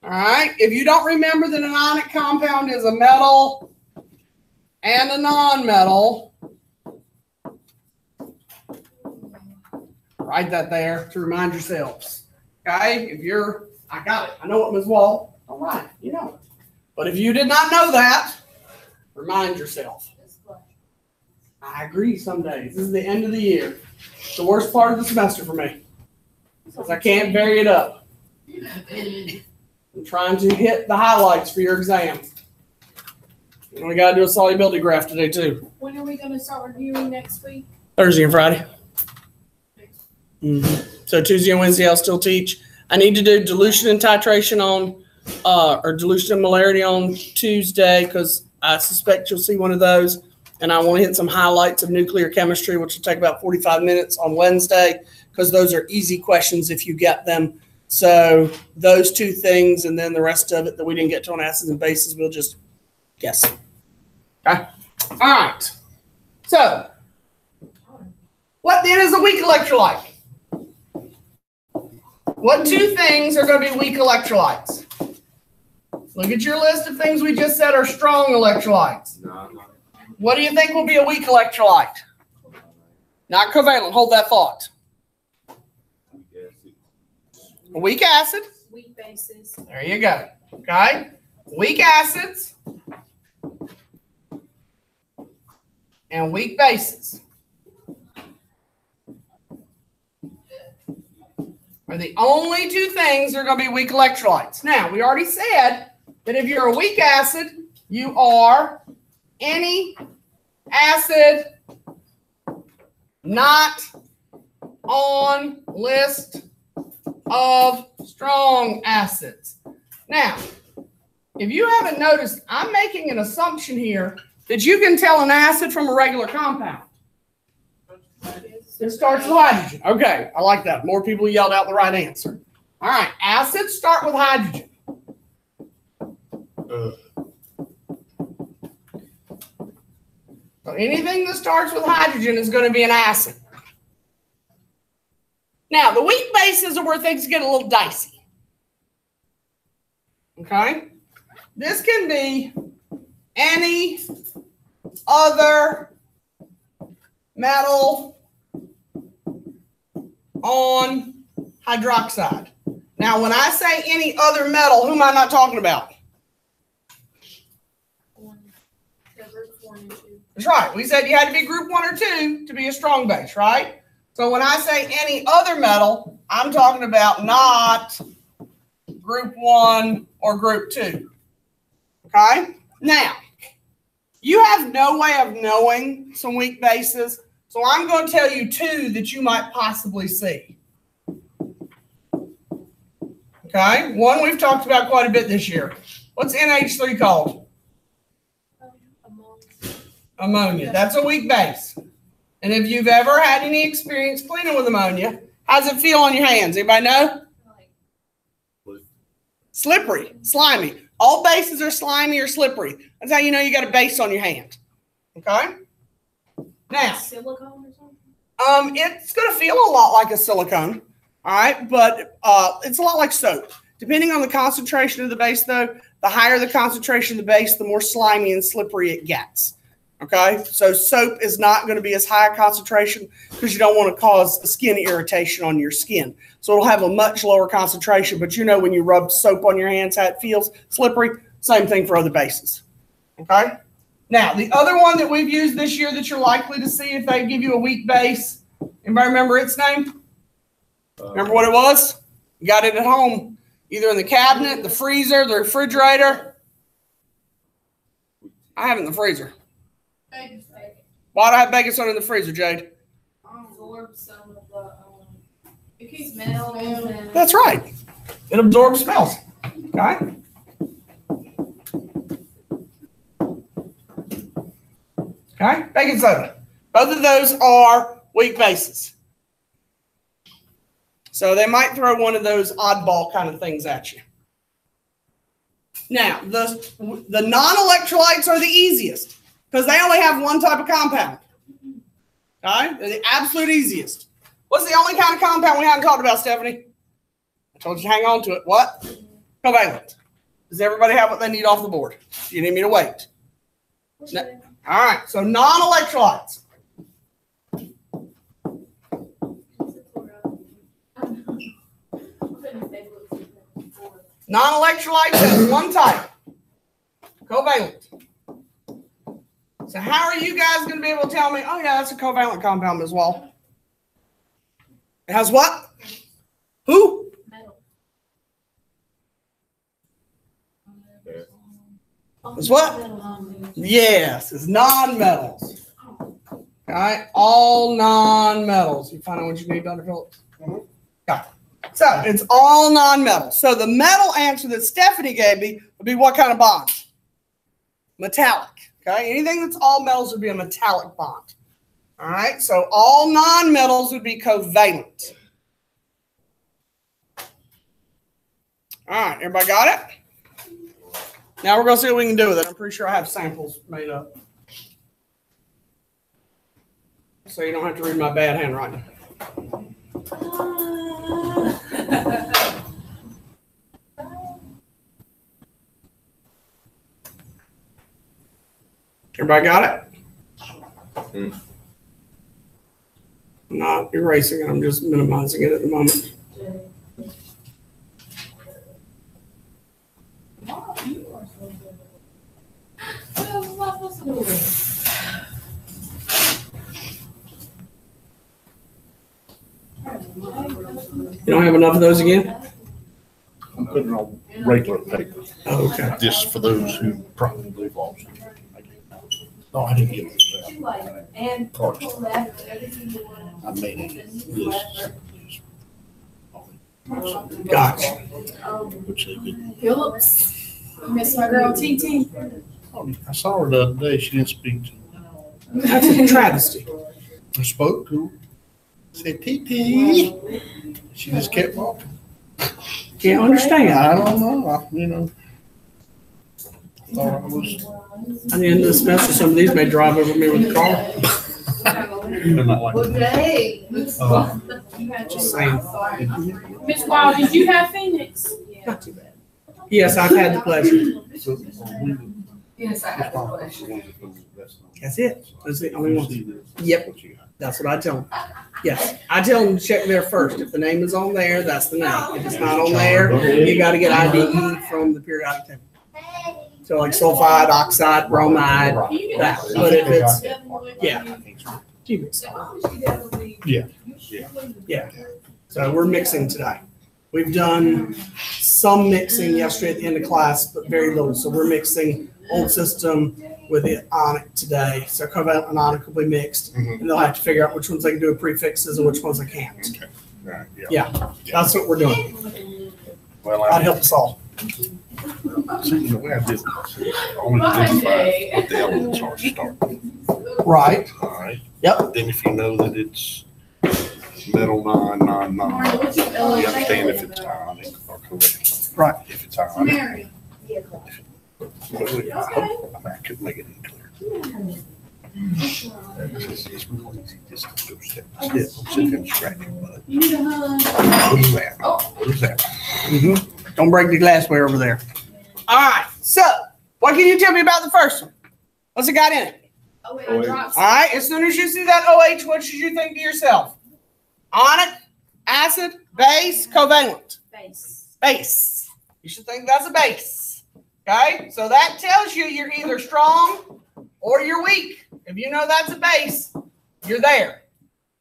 all right, if you don't remember that an ionic compound is a metal and a non-metal, write that there to remind yourselves. Okay, if you're, I got it. I know it, Ms. Wall. All right, you know it. But if you did not know that, remind yourself. I agree some days. This is the end of the year. It's the worst part of the semester for me because I can't vary it up. I'm trying to hit the highlights for your exam. And we got to do a solubility graph today, too. When are we going to start reviewing next week? Thursday and Friday. So Tuesday and Wednesday, I'll still teach. I need to do dilution and titration on, or dilution and molarity on Tuesday because I suspect you'll see one of those. And I want to hit some highlights of nuclear chemistry, which will take about 45 minutes on Wednesday because those are easy questions if you get them. So those 2 things, and then the rest of it that we didn't get to on acids and bases, we'll just guess. Okay. All right. So What then is a weak electrolyte? What two things are going to be weak electrolytes? Look at your list of things we just said are strong electrolytes. What do you think will be a weak electrolyte? Not covalent. Hold that thought. A weak acid. Weak bases. There you go. Okay. Weak acids and weak bases are the only two things that are going to be weak electrolytes. Now, we already said that if you're a weak acid, you are any acid not on list of strong acids. Now, if you haven't noticed, I'm making an assumption here that you can tell an acid from a regular compound. It starts with hydrogen. Okay, I like that. More people yelled out the right answer. All right, acids start with hydrogen. So anything that starts with hydrogen is going to be an acid. Now, the weak bases are where things get a little dicey. Okay? This can be any other metal on hydroxide. Now, when I say any other metal, who am I not talking about? That's right. We said you had to be group 1 or 2 to be a strong base, right? So when I say any other metal, I'm talking about not group 1 or group 2. Okay? Now, you have no way of knowing some weak bases, so I'm going to tell you 2 that you might possibly see. Okay? One we've talked about quite a bit this year. What's NH3 called? Ammonia. That's a weak base. And if you've ever had any experience cleaning with ammonia, how's it feel on your hands? Anybody know? Slippery, slimy. All bases are slimy or slippery. That's how you know you got a base on your hand. Okay? Now, Silicone or something? it's going to feel a lot like a silicone, all right? But it's a lot like soap. Depending on the concentration of the base, though, the higher the concentration of the base, the more slimy and slippery it gets. Okay, so soap is not going to be as high a concentration because you don't want to cause skin irritation on your skin. So it'll have a much lower concentration, but you know when you rub soap on your hands how it feels, slippery. Same thing for other bases. Okay, now the other one that we've used this year that you're likely to see if they give you a weak base, anybody remember its name? Remember what it was? You got it at home, either in the cabinet, the freezer, the refrigerator. I have it in the freezer. Why do I have baking soda in the freezer, Jade? Absorb some of the, it keeps smells and. That's right. It absorbs smells. Okay. Okay. Baking soda. Both of those are weak bases. So they might throw one of those oddball kind of things at you. Now, the non-electrolytes are the easiest because they only have one type of compound. Okay? They're the absolute easiest. What's the only kind of compound we haven't talked about, Stephanie? I told you to hang on to it. What? Covalent. Does everybody have what they need off the board? Do you need me to wait? No. All right. So non-electrolytes. Non-electrolytes has one type. Covalent. So how are you guys going to be able to tell me, oh, yeah, that's a covalent compound as well? It has what? Who? Metal. It's what? Yes, it's non-metals. All right, all non-metals. You find out what you need, Dr. Phillips? Okay. So it's all non-metals. So the metal answer that Stephanie gave me would be what kind of bond? Metallic. Okay, anything that's all metals would be a metallic bond. All right, so all non-metals would be covalent. All right, everybody got it? Now we're going to see what we can do with it. I'm pretty sure I have samples made up. So you don't have to read my bad handwriting. Everybody got it? Mm. I'm not erasing it, I'm just minimizing it at the moment. You don't have enough of those again? I'm putting it on regular paper, Oh, okay. just for those who probably lost it. No, I didn't get it. And Card. I made it. Gotcha. Which they did. Phillips, you miss my girl TT. I saw her the other day. She didn't speak to me. That's a travesty. I spoke to her. Said, TT. She just kept walking. Can't understand. I don't know. Thought I was. At the end of the semester, some of these may drive over me with a car. They're not like. Hey. Just saying. Miss Wild, did you have Phoenix? Not too bad. Yes, I've had the pleasure. Yes, I have a question. That's it. That's the only one. Yep. That's what I tell them. Yes, I tell them to check there first. If the name is on there, that's the name. If it's not on there, you got to get IDE from the periodic table. So like sulfide, oxide, bromide, that. But if it's, yeah. Yeah. So we're mixing today. We've done some mixing yesterday at the end of class, but very little. So we're mixing old system with the Onic today. So Covalent and Onic will be mixed, and they'll have to figure out which ones they can do prefixes and which ones they can't. Right, Yeah, that's what we're doing. Well, That'd help us all. see, the way I did this, I only identify what the elements are to start with. Right. All right. Yep. Then if you know that it's metal non, you understand if it's ionic or covalent. Right. If it's ionic. Mary. I could make it any clearer. It's real easy just to go step by step. Don't sit there and scratch your butt. You need a hug. What is that? What is that? Don't break the glassware over there. All right. So what can you tell me about the first one? What's it got in it? Oh, wait, I dropped All right. As soon as you see that OH, what should you think to yourself? Onic, acid, base, covalent. Base. Base. You should think that's a base. Okay? So that tells you you're either strong or you're weak. If you know that's a base, you're there.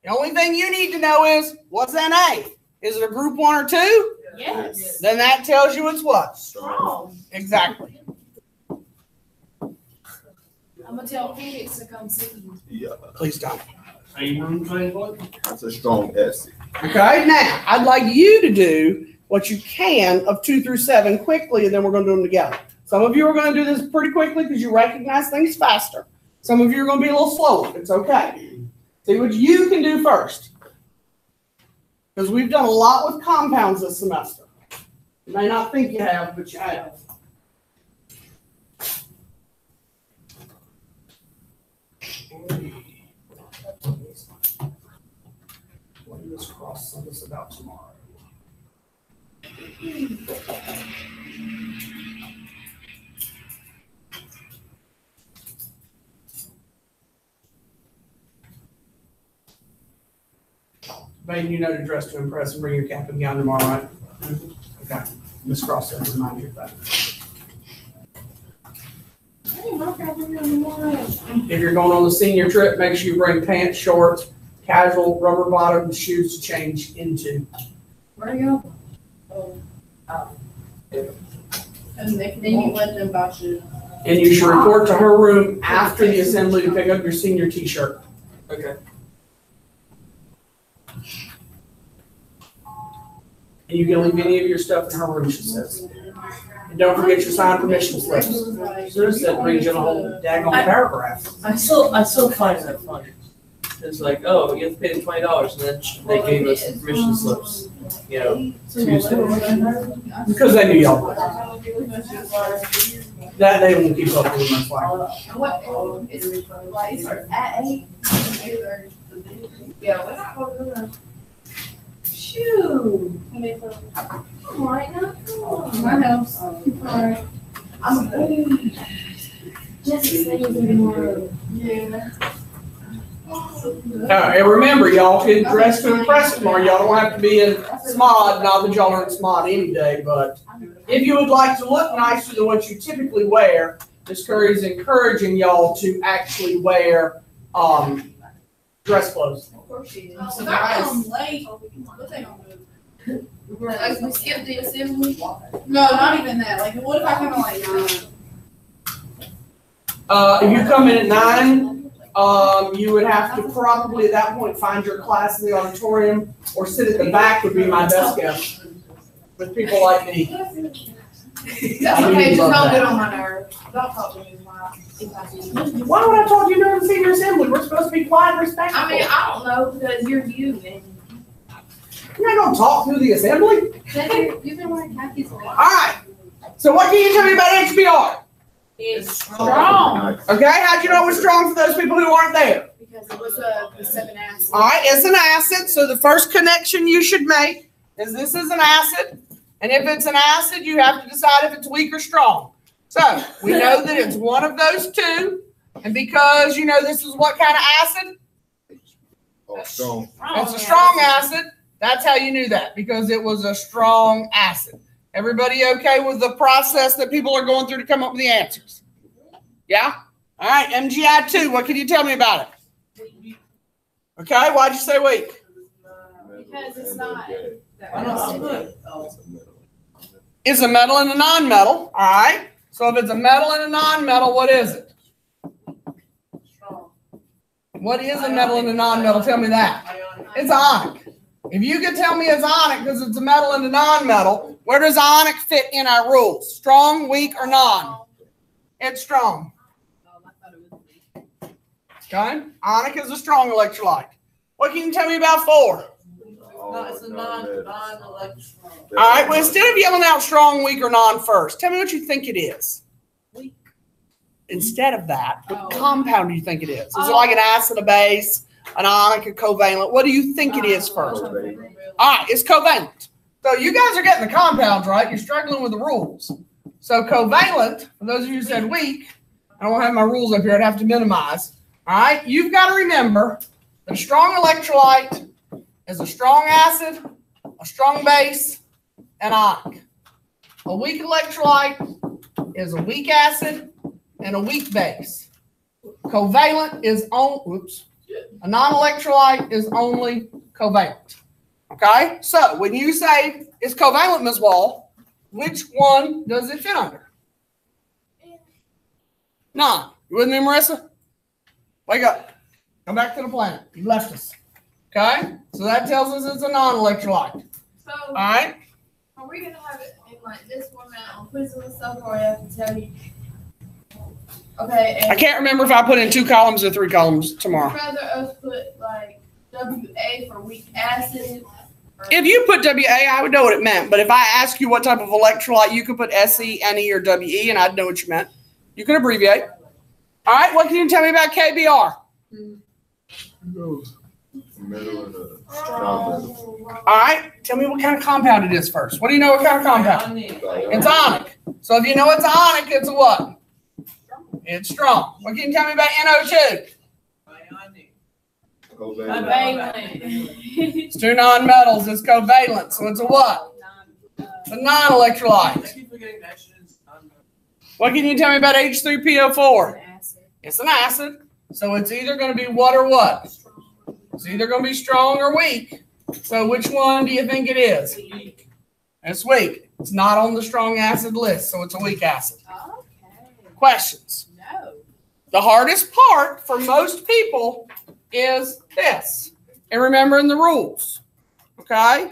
The only thing you need to know is, what's Na? Is it a group 1 or 2? Yes. Then that tells you it's what? Strong. Exactly. I'm gonna tell Phoenix to come see you. Yeah, Please don't. that's a strong S. Okay? Now, I'd like you to do what you can of 2 through 7 quickly, and then we're going to do them together. Some of you are going to do this pretty quickly because you recognize things faster. Some of you are going to be a little slower. It's okay. See what you can do first. Because we've done a lot with compounds this semester. You may not think you have, but you have. Let's cross some of this about tomorrow. Babe, you know to dress to impress and bring your cap and gown tomorrow, right? Okay. Miss Cross said to remind you of that. If you're going on the senior trip, make sure you bring pants, shorts, casual, rubber bottom shoes to change into. Where are you going? And then you let them buy shoes. And you should report to her room after the assembly to pick up your senior t-shirt. Okay. And you can leave any of your stuff in her room, she says. And don't forget your signed permission slips. Susan said read you a whole daggone paragraph. I still find that funny. It's like, oh, you have to pay the $20, and then they gave us the permission slips, you know, Tuesday. Because they knew y'all would. That they won't keep up with my flag. What, is it at 8? Yeah, we're not holding them. Shoot. Right now, come on. My helps. Alright. I'm just saying tomorrow. Yeah. And remember, y'all can dress to impress tomorrow. Y'all don't have to be in smod. Not that y'all are in smod any day, but if you would like to look nicer than what you typically wear, Miss Curry is encouraging y'all to actually wear dress clothes. Of course she is. If I come late, what they gonna do? Like, we skip the assembly? No, not even that. Like, what if I come in like 9? If you come in at 9, you would have to probably at that point find your class in the auditorium or sit at the back would be my best guess with people like me. That's okay, just don't get on my nerves. Don't talk to me tomorrow. Why would I talk to you during the senior assembly? We're supposed to be quiet and respectful. I mean, I don't know, because you're you, and You're not gonna talk through the assembly? you've been wearing khakis a lot. All right. So what can you tell me about HBR? It's Strong. Okay, how'd you know it was strong for those people who aren't there? Because it was the 7 acid. All right, it's an acid. So the first connection you should make is this is an acid. And if it's an acid, you have to decide if it's weak or strong. So we know that it's one of those two. And because you know this is what kind of acid? Oh, strong. It's a strong acid. That's how you knew that, because it was a strong acid. Everybody okay with the process that people are going through to come up with the answers? Yeah? All right, MgI2, what can you tell me about it? Okay, why'd you say weak? Because it's not. It's a metal and a non-metal. All right. So if it's a metal and a non-metal, what is it? Strong. What is a metal and a non-metal? Tell me that. It's ionic. If you could tell me it's ionic because it's a metal and a non-metal, where does ionic fit in our rules? Strong, weak, or non? It's strong. Okay. Ionic is a strong electrolyte. What can you tell me about 4? No, it's a non-electron. All right. Well, instead of yelling out strong, weak, or non first, tell me what you think it is. Weak. Instead of that, what compound do you think it is? Is it like an acid, a base, an ionic, a covalent? What do you think it is first? All right, it's covalent. So you guys are getting the compounds right. You're struggling with the rules. So covalent, for those of you who said weak, I don't have my rules up here. I'd have to minimize. All right, you've got to remember that a strong electrolyte is a strong acid, a strong base, and ionic. A weak electrolyte is a weak acid and a weak base. Covalent is a non-electrolyte is only covalent. Okay? So when you say it's covalent, Ms. Wall, which one does it fit under? None. You with me, Marissa? Wake up. Come back to the planet. You left us. Okay? So that tells us it's a non-electrolyte. So, All right? are we gonna have it in like this format on quizzes and stuff, or I have to tell you? Okay, I and can't remember if I put in 2 columns or 3 columns tomorrow. I'd rather us put like WA for weak acid. Or If you put WA, I would know what it meant. But if I ask you what type of electrolyte, you could put SE, NE, or WE, and I'd know what you meant. You can abbreviate. All right, what can you tell me about KBR? Metal and a strong. All right, tell me what kind of compound it is first. What do you know what kind of compound? It's ionic. So if you know it's ionic, it's a what? It's strong. What can you tell me about NO2? Covalent. It's 2 non-metals. It's covalent. So it's a what? It's a non-electrolyte. What can you tell me about H3PO4? It's an acid. So it's either going to be what or what? It's either going to be strong or weak. So which one do you think it is? It's weak. It's not on the strong acid list, so it's a weak acid. Okay. Questions? No. The hardest part for most people is this. And remembering the rules. Okay?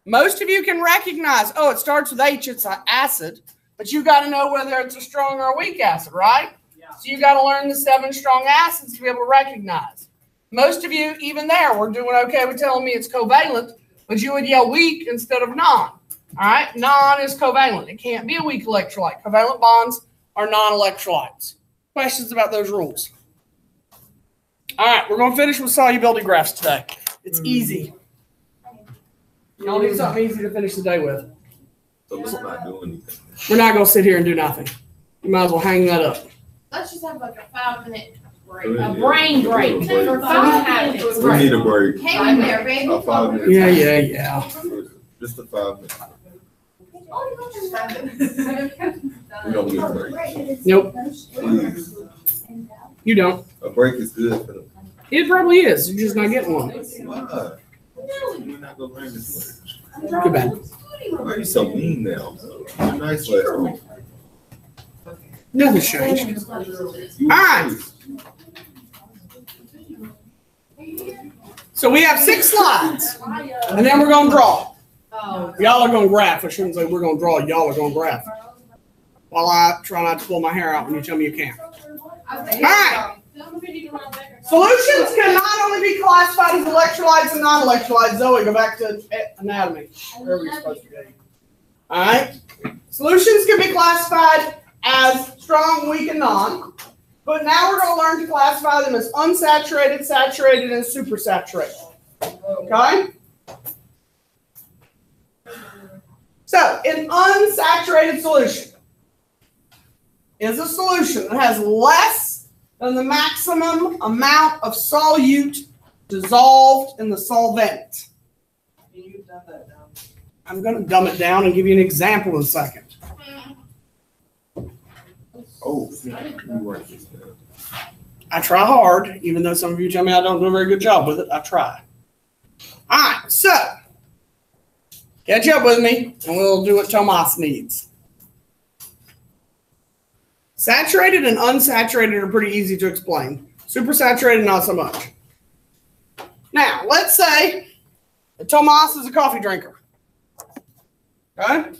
Most of you can recognize, oh, it starts with H, it's an acid, but you got to know whether it's a strong or a weak acid, right? Yeah. So you got to learn the 7 strong acids to be able to recognize. Most of you, even there, we're doing okay with telling me it's covalent, but you would yell weak instead of non. All right? Non is covalent. It can't be a weak electrolyte. Covalent bonds are non-electrolytes. Questions about those rules? All right, we're going to finish with solubility graphs today. It's easy. Y'all need something easy to finish the day with. So it's not doing anything. We're not going to sit here and do nothing. You might as well hang that up. Let's just have like a 5-minute break. Yeah. A brain break for 5 minutes. We need a break. Hang in there, baby. A 5 minutes. Yeah. Just a 5 minutes. We don't get a break. Nope, Please. you don't. A break is good for them. It probably is. You're just not getting one. Why? We're not gonna learn this much. Too bad. Why are you so mean now? You're nice last week. Nothing's changed. You All right. So we have 6 slides, and then we're going to draw. Oh. Y'all are going to graph. I shouldn't say we're going to draw. Y'all are going to graph. While I try not to pull my hair out when you tell me you can't. All right. Solutions can not only be classified as electrolytes and non-electrolytes. Zoe, go back to anatomy, wherever you're supposed to be. All right. Solutions can be classified as strong, weak, and non. But now we're going to learn to classify them as unsaturated, saturated, and supersaturated. Okay? So, an unsaturated solution is a solution that has less than the maximum amount of solute dissolved in the solvent. I'm going to dumb it down and give you an example in a second. Oh, you weren't just there. I try hard, even though some of you tell me I don't do a very good job with it. I try. All right, so catch up with me, and we'll do what Tomas needs. Saturated and unsaturated are pretty easy to explain. Supersaturated, not so much. Now, let's say that Tomas is a coffee drinker. Okay?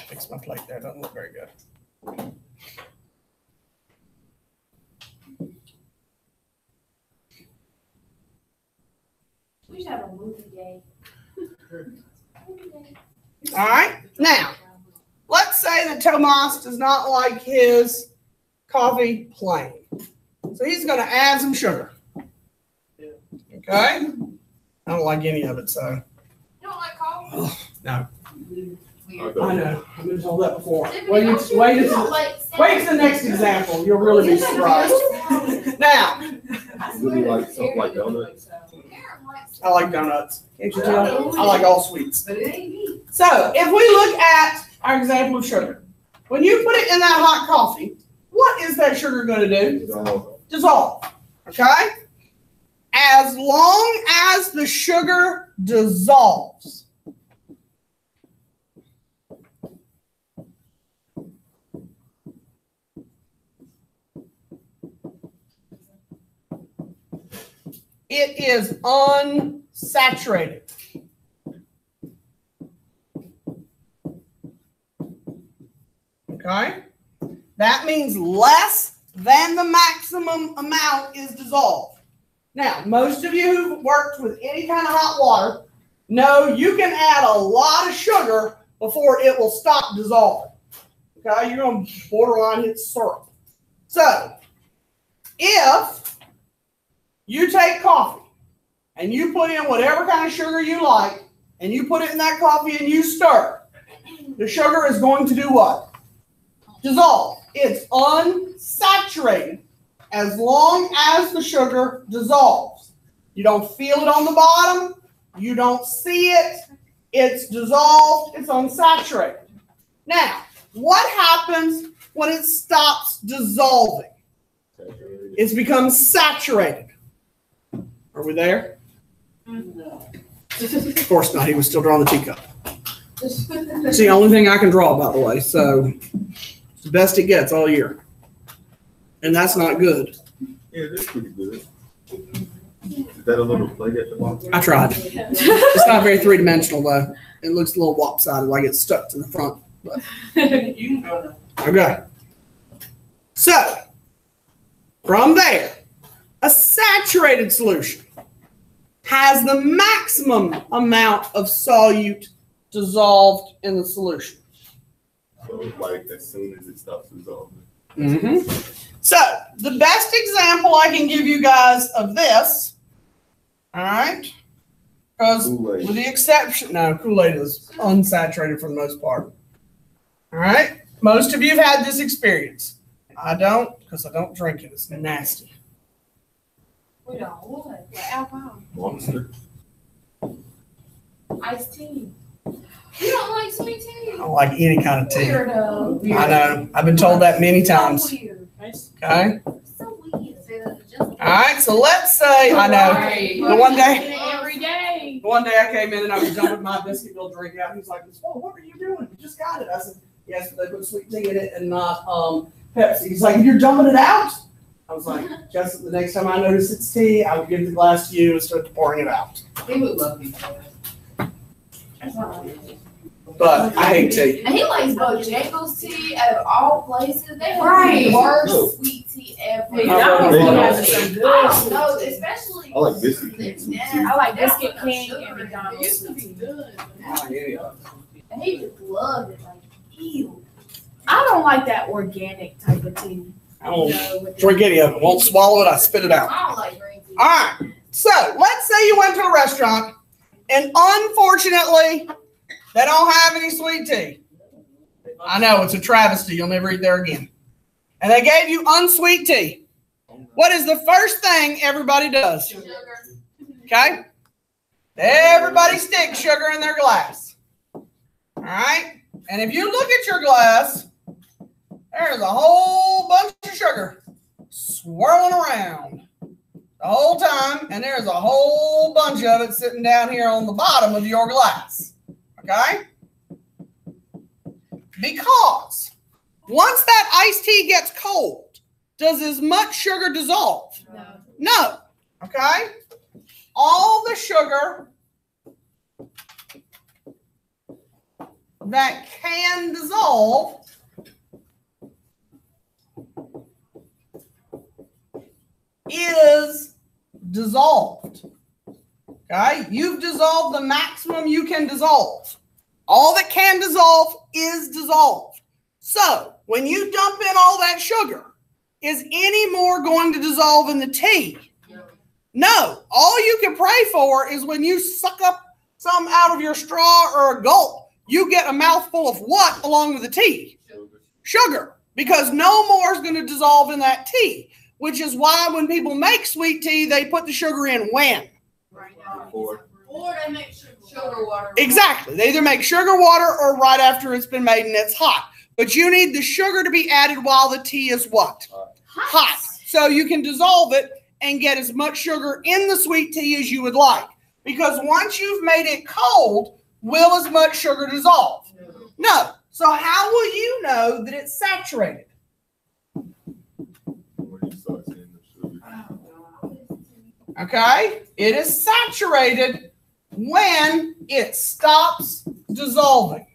Fix my plate there. Doesn't look very good. We should have a movie day. All right. Now, let's say that Tomas does not like his coffee plain. So he's going to add some sugar. Okay? I don't like any of it, so. You don't like coffee? Oh, no. I I don't. know. I've been told that before. Tiffany, Wait don't you- you don't to like the next example. You'll really be surprised. Now, Really like something like donuts. I like donuts. Can't you tell? I like all sweets. But it ain't me. So, if we look at our example of sugar, when you put it in that hot coffee, what is that sugar going to do? Dissolve. Okay? As long as the sugar dissolves, it is unsaturated. Okay? That means less than the maximum amount is dissolved. Now, most of you who've worked with any kind of hot water know you can add a lot of sugar before it will stop dissolving. Okay? You're going to borderline hit syrup. So, if you take coffee and you put in whatever kind of sugar you like and you put it in that coffee and you stir, the sugar is going to do what? Dissolve. It's unsaturated as long as the sugar dissolves. You don't feel it on the bottom. You don't see it. It's dissolved. It's unsaturated. Now, what happens when it stops dissolving? It's become saturated. Are we there? No. Of course not. He was still drawing the teacup. It's the only thing I can draw, by the way. So it's the best it gets all year. And that's not good. Yeah, that's pretty good. Is that a little plate at the bottom? I tried. It's not very three-dimensional, though. It looks a little lopsided, like it's stuck to the front. But. You can go now. Okay. So, from there, a saturated solution has the maximum amount of solute dissolved in the solution. So like as soon as it stops dissolving. Mm-hmm. So the best example I can give you guys of this, all right, because Kool-Aid. with the exception, no, Kool-Aid is unsaturated for the most part. All right, most of you have had this experience. I don't, because I don't drink it. It's nasty. We don't what? Like alcohol, Monster. iced tea. You don't like sweet tea? I don't like any kind of tea. Weirdo. I know. I've been told that many times. So weird. Okay. So weird. Say that to Jessica. All right. So let's say I know. Right. The one day, Every day. one day I came in and I was dumping my Biscuitville drink out. He's like, "Oh, what are you doing? You just got it." I said, "Yes, but they put sweet tea in it and not Pepsi." He's like, "You're dumping it out?" I was like, "Just the next time I notice it's tea, I would give the glass to you and start pouring it out." He would love each other. But I hate tea. And he likes Bojangles tea out of all places. They have Right. the worst No. sweet tea ever. Hey, I that don't was know. having some good. I don't know, especially. I like biscuit king sweet tea. I like That's Biscuit what the King sugar and is. McDonald's. It used to be good. And he just loved it. Like, ew. I don't like that organic type of tea. I don't You know, with the- drink any of it. Won't swallow it. I spit it out. I don't like green tea. All right. So let's say you went to a restaurant and unfortunately they don't have any sweet tea. I know it's a travesty. You'll never eat there again. And they gave you unsweet tea. What is the first thing everybody does? Sugar. Okay? Everybody sticks sugar in their glass. All right? And if you look at your glass, there's a whole bunch of sugar swirling around the whole time, and there's a whole bunch of it sitting down here on the bottom of your glass. Okay? Because once that iced tea gets cold, does as much sugar dissolve? No. No. Okay? All the sugar that can dissolve is dissolved. Okay? You've dissolved the maximum you can dissolve. All that can dissolve is dissolved. So, when you dump in all that sugar, is any more going to dissolve in the tea? No. All you can pray for is when you suck up some out of your straw or a gulp, you get a mouthful of what along with the tea? Sugar. Because no more is going to dissolve in that tea, which is why when people make sweet tea, they put the sugar in when? Or Or they make sugar water. Exactly. They either make sugar water or right after it's been made and it's hot. But you need the sugar to be added while the tea is what? Hot. So you can dissolve it and get as much sugar in the sweet tea as you would like. Because once you've made it cold, will as much sugar dissolve? No. So how will you know that it's saturated? when you start seeing the sugar. Okay? It is saturated when it stops dissolving.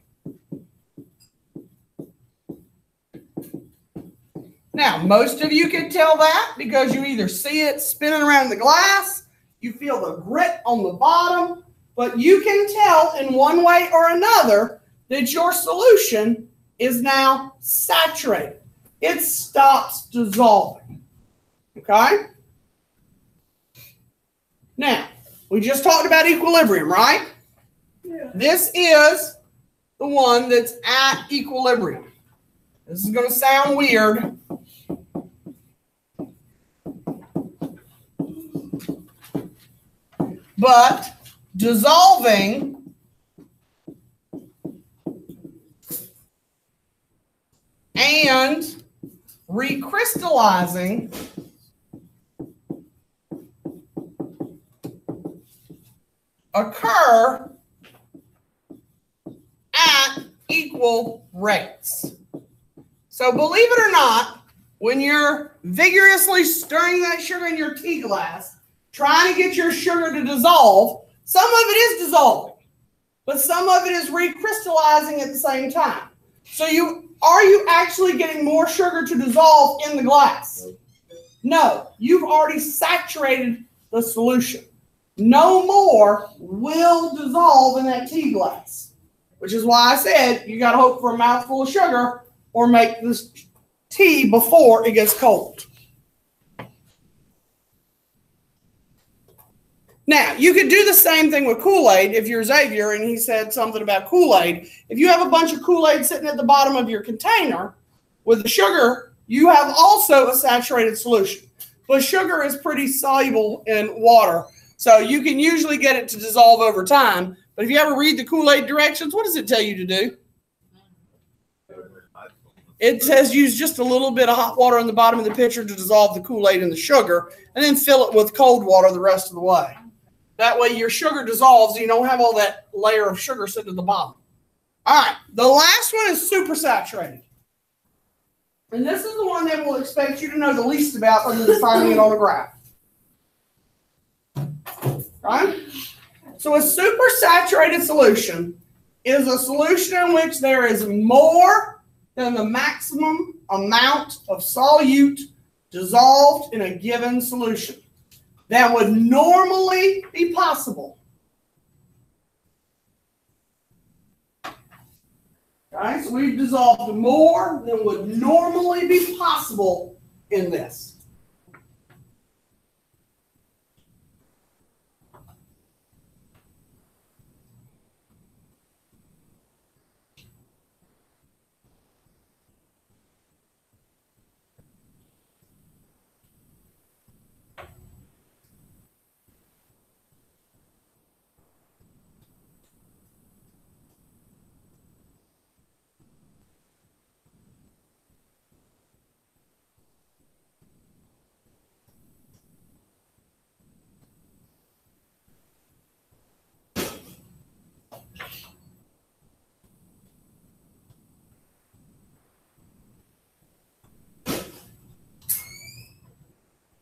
Now, most of you can tell that because you either see it spinning around the glass, you feel the grit on the bottom, but you can tell in one way or another that your solution is now saturated. It stops dissolving. Okay? Now, we just talked about equilibrium, right? Yeah. This is the one that's at equilibrium. This is going to sound weird. But dissolving and recrystallizing occur at equal rates. So believe it or not, when you're vigorously stirring that sugar in your tea glass, trying to get your sugar to dissolve, some of it is dissolving, but some of it is recrystallizing at the same time. So are you actually getting more sugar to dissolve in the glass? No, you've already saturated the solution. No more will dissolve in that tea glass. which is why I said you got to hope for a mouthful of sugar or make this tea before it gets cold. Now, you could do the same thing with Kool-Aid if you're Xavier and he said something about Kool-Aid. If you have a bunch of Kool-Aid sitting at the bottom of your container with the sugar, you have also a saturated solution. But sugar is pretty soluble in water, so you can usually get it to dissolve over time. But if you ever read the Kool-Aid directions, what does it tell you to do? It says use just a little bit of hot water on the bottom of the pitcher to dissolve the Kool-Aid and the sugar, and then fill it with cold water the rest of the way. That way your sugar dissolves and you don't have all that layer of sugar sitting at the bottom. All right, the last one is supersaturated. And this is the one that we'll expect you to know the least about other than finding it on a graph. Right? So a supersaturated solution is a solution in which there is more than the maximum amount of solute dissolved in a given solution that would normally be possible. Okay, so we've dissolved more than would normally be possible in this.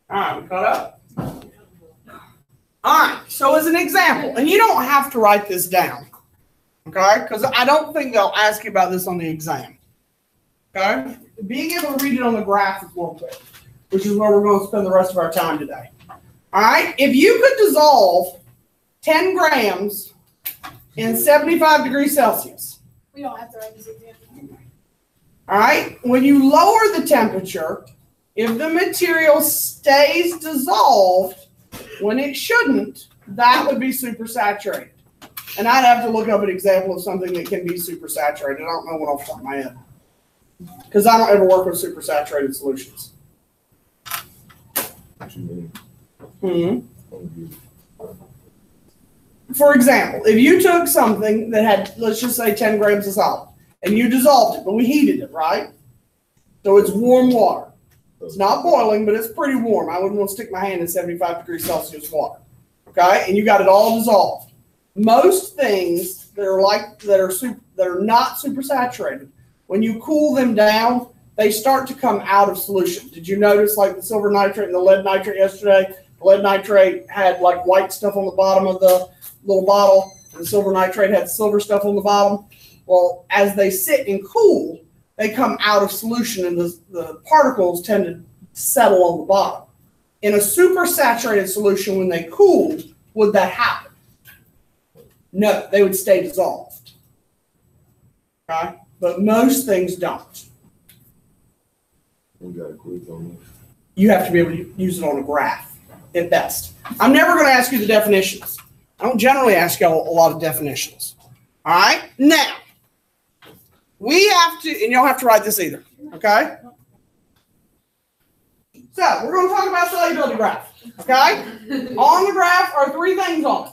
All right, we caught up? All right, so as an example, and you don't have to write this down, okay? Because I don't think they'll ask you about this on the exam, okay? Being able to read it on the graph is more quick, which is where we're going to spend the rest of our time today. All right, if you could dissolve 10 grams in 75 degrees Celsius. We don't have to write this example. All right, when you lower the temperature, if the material stays dissolved when it shouldn't, that would be supersaturated. And I'd have to look up an example of something that can be supersaturated. I don't know one off the top of my head, because I don't ever work with supersaturated solutions. For example, if you took something that had, let's just say 10 grams of solid, and you dissolved it, but we heated it, right? So it's warm water. It's not boiling, but it's pretty warm. I wouldn't want to stick my hand in 75 degrees Celsius water. Okay? And you got it all dissolved. Most things that are not supersaturated, when you cool them down, they start to come out of solution. Did you notice like the silver nitrate and the lead nitrate yesterday? The lead nitrate had like white stuff on the bottom of the little bottle, and the silver nitrate had silver stuff on the bottom. Well, as they sit and cool, they come out of solution and the particles tend to settle on the bottom. In a supersaturated solution, when they cool, would that happen? No, they would stay dissolved. Okay? But most things don't. We got a quiz on this. You have to be able to use it on a graph at best. I'm never going to ask you the definitions. I don't generally ask you a lot of definitions. All right? Now, we have to, and you don't have to write this either, okay? So, we're going to talk about solubility graph, okay? On the graph are three things on it.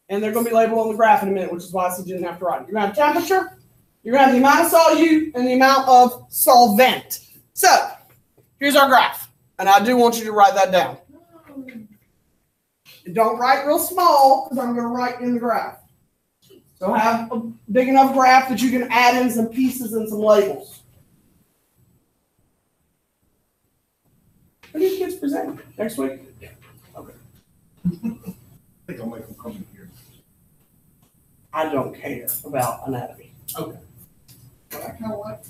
And they're going to be labeled on the graph in a minute, which is why I said you didn't have to write it. You're going to have temperature, you're going to have the amount of solute, and the amount of solvent. So, here's our graph. And I do want you to write that down. Don't write real small, because I'm going to write in the graph. So have a big enough graph that you can add in some pieces and some labels. When are you kids presenting? Next week? Yeah. Okay. I think I'll make them come in here. I don't care about anatomy. Okay. But I kind of like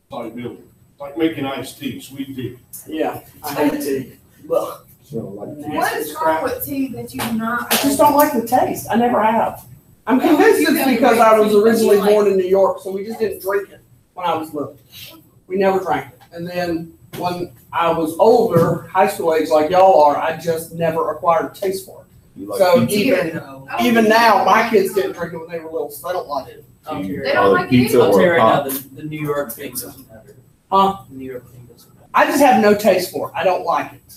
solubility. Like making iced tea, sweet tea. Yeah, I hate tea. Ugh. So like What is wrong with tea that you do not? I just don't like the taste. I never have. I'm convinced it's because I was originally born in New York, so we just didn't drink it when I was little. We never drank it. And then when I was older, high school age like y'all are, I just never acquired a taste for it. You like So pizza? even now, my kids didn't drink it when they were little, so I don't like it. I'll tell you They don't like it pizza I'll tell you or right now, pop? the New York thing doesn't matter. Huh? The New York thing doesn't matter. I just have no taste for it. I don't like it.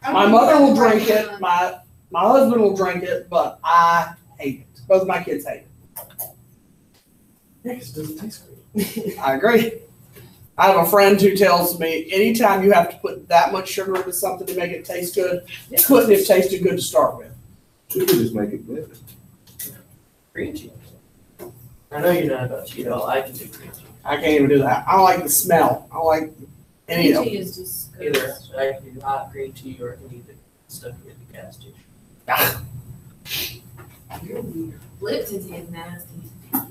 My mother will drink it, my husband will drink it, but I hate it. Both of my kids hate Yeah, 'cause it doesn't taste great. it. I agree. I have a friend who tells me anytime you have to put that much sugar into something to make it taste good, couldn't have tasted good to start with. We could just make it better. Green tea. I know you're not about Cheeto. I can do green tea. I can't even do that. I don't like the smell. I don't like any of Green it. tea is just good. Either I can do hot green tea or I can do the stuff you get at the gas station. Lipton tea is nasty.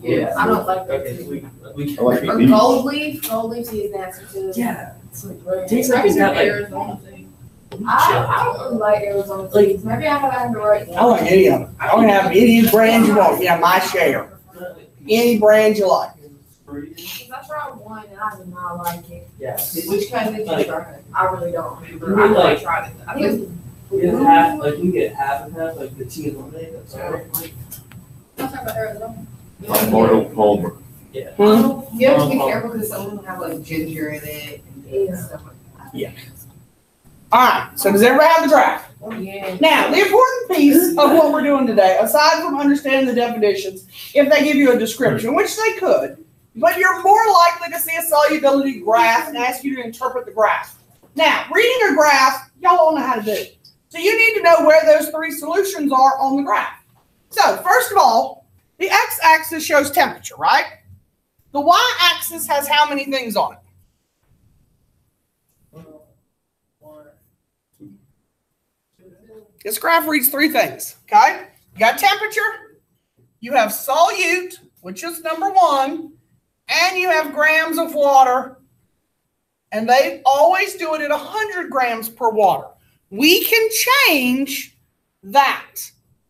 Yeah. I don't like that Okay, tea. we I like can. Or Beef. gold leaf tea is nasty too. Yeah, it's like, I tastes like can it's do got like, Arizona thing. I don't really like Arizona teas. Maybe I haven't the right I like any of it. I don't have any brand you want. Yeah, my share. Any brand you like. Because I tried one and I did not like it. yeah. Which kind did you try? I really don't remember. We I like- like tried it. I think We get half, like we get half and half, like the tea and lemonade, that's all right. I'm talking about Arizona. Like Arnold Palmer. Yeah. Hmm? you have to be careful because some of them have like ginger in it and stuff like that. All right. So does everybody have the draft? Oh, yeah. Now, the important piece of what we're doing today, aside from understanding the definitions, if they give you a description, which they could, but you're more likely to see a solubility graph and ask you to interpret the graph. Now, reading a graph, y'all all know how to do. So you need to know where those three solutions are on the graph. So first of all, the x-axis shows temperature, right? The y-axis has how many things on it? This graph reads three things, okay? You got temperature, you have solute, which is number one, and you have grams of water, and they always do it at 100 grams per water. We can change that,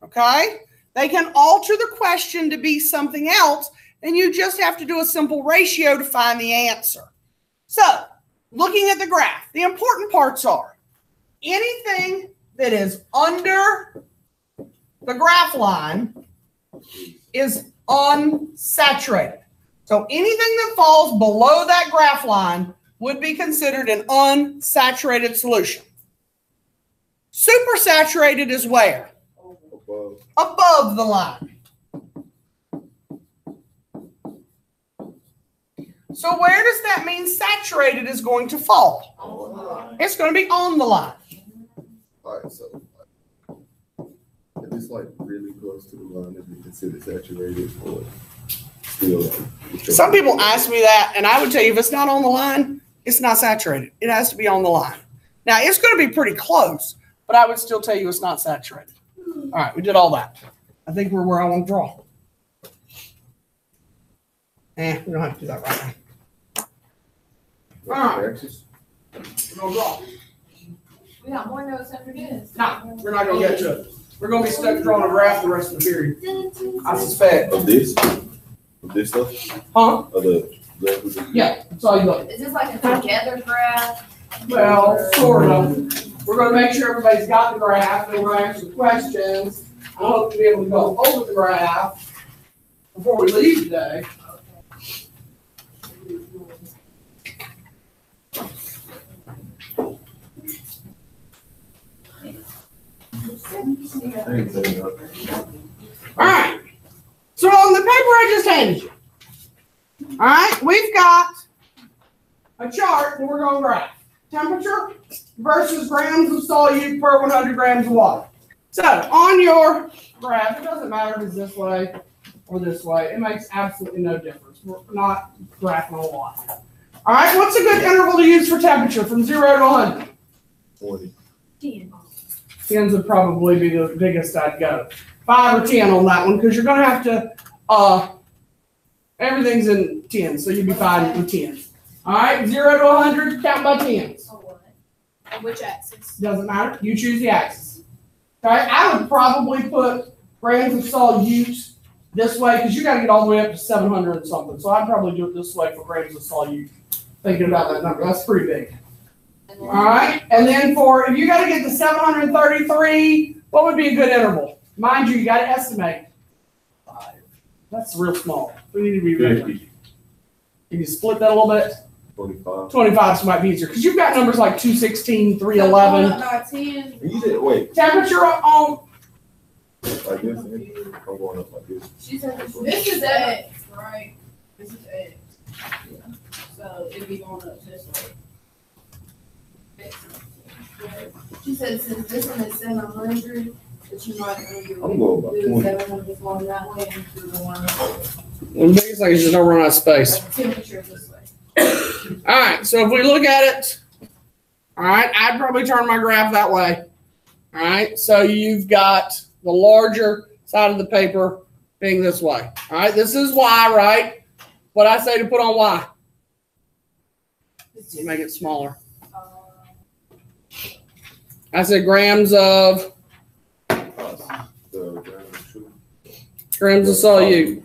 okay? They can alter the question to be something else, and you just have to do a simple ratio to find the answer. So, looking at the graph, the important parts are anything that is under the graph line is unsaturated. So anything that falls below that graph line would be considered an unsaturated solution. Supersaturated is where? Above. Above the line. So where does that mean saturated is going to fall? It's going to be on the line. Alright, so if it's like really close to the line, is it considered saturated or still like? Some people ask me that, and I would tell you if it's not on the line, it's not saturated. It has to be on the line. Now, it's going to be pretty close, but I would still tell you it's not saturated. All right, we did all that. I think we're where I want to draw. We don't have to do that right now. Alright. Axis? We're going to draw. We got more notes after this. No, we're not going to get to it. We're going to be stuck drawing a graph the rest of the period. I suspect. Of this? Of this stuff? Huh? Of the graph? Yeah, that's all you look. Is this like a together graph? Well, sort of. We're going to make sure everybody's got the graph, and we're going to answer questions. I hope to be able to go over the graph before we leave today. All right. So on the paper I just handed you, all right, we've got a chart that we're going to graph. Temperature versus grams of solute per 100 grams of water. So on your graph, it doesn't matter if it's this way or this way. It makes absolutely no difference. We're not graphing a lot. All right, what's a good interval to use for temperature from 0 to 100? 20. 10s would probably be the biggest I'd go. 5 or 10 on that one, because you're going to have to, everything's in 10, so you'd be fine with 10. All right, 0 to 100, count by 10s. On which axis? Doesn't matter, you choose the axis. Okay, I would probably put grams of solute this way, because you gotta get all the way up to 700 and something. So I'd probably do it this way for grams of solute. Thinking about that number, that's pretty big. And then- All right, and then if you gotta get to 733, what would be a good interval? Mind you gotta estimate. 5. That's real small. We need to be ready. 50, Can you split that a little bit? 25. 25 might be easier, because you've got numbers like 216, 311. Going up by 10. And you did, wait, Temperature on, like this, I'm going up like this. She said it's. This is X, right? This is X. So it'd be going up this way. She said since this one is 700, that you might want to I'm going by do 20. 700 going that way and do the one the biggest thing is just don't run out of space. temperature this way. All right, so if we look at it, all right, I'd probably turn my graph that way. All right, so you've got the larger side of the paper being this way. All right, this is Y, right? What I say to put on Y? It's To make it smaller. uh, I said grams of The solute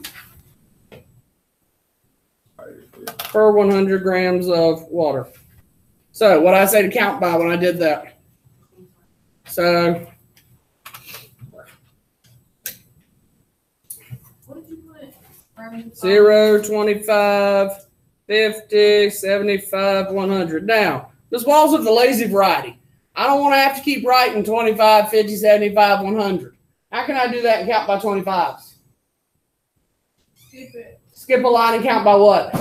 Alright, per 100 grams of water. So what I say to count by when I did that. So What did you put? 0, 25, 50, 75, 100. Now, this ball's of the lazy variety. I don't want to have to keep writing 25, 50, 75, 100. How can I do that and count by 25s? Skip it. Skip a line and count by what?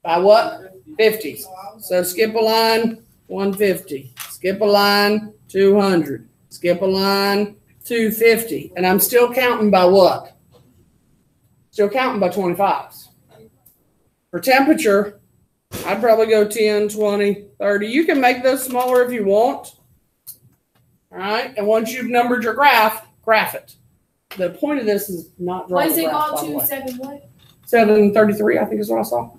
By what? 50s. So skip a line, 150. Skip a line, 200. Skip a line, 250. And I'm still counting by what? Still counting by 25s. For temperature, I'd probably go 10, 20, 30. You can make those smaller if you want. All right. And once you've numbered your graph it. The point of this is not What drawing is a it graph, called? by the way. 7 what? 733, I think is what I saw.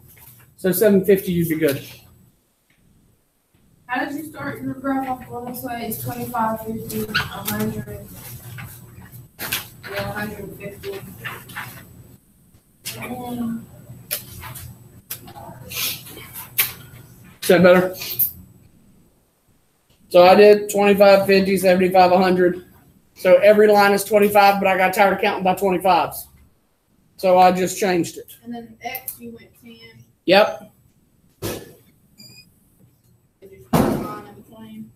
So 750, you'd be good. How did you start your graph off? Well, this way it's 25, 50, 100. Yeah, 150. Is that better? So I did 25, 50, 75, 100. So every line is 25, but I got tired of counting by 25s. So I just changed it. And then X, you went 10. Yep. Did you put a line in between?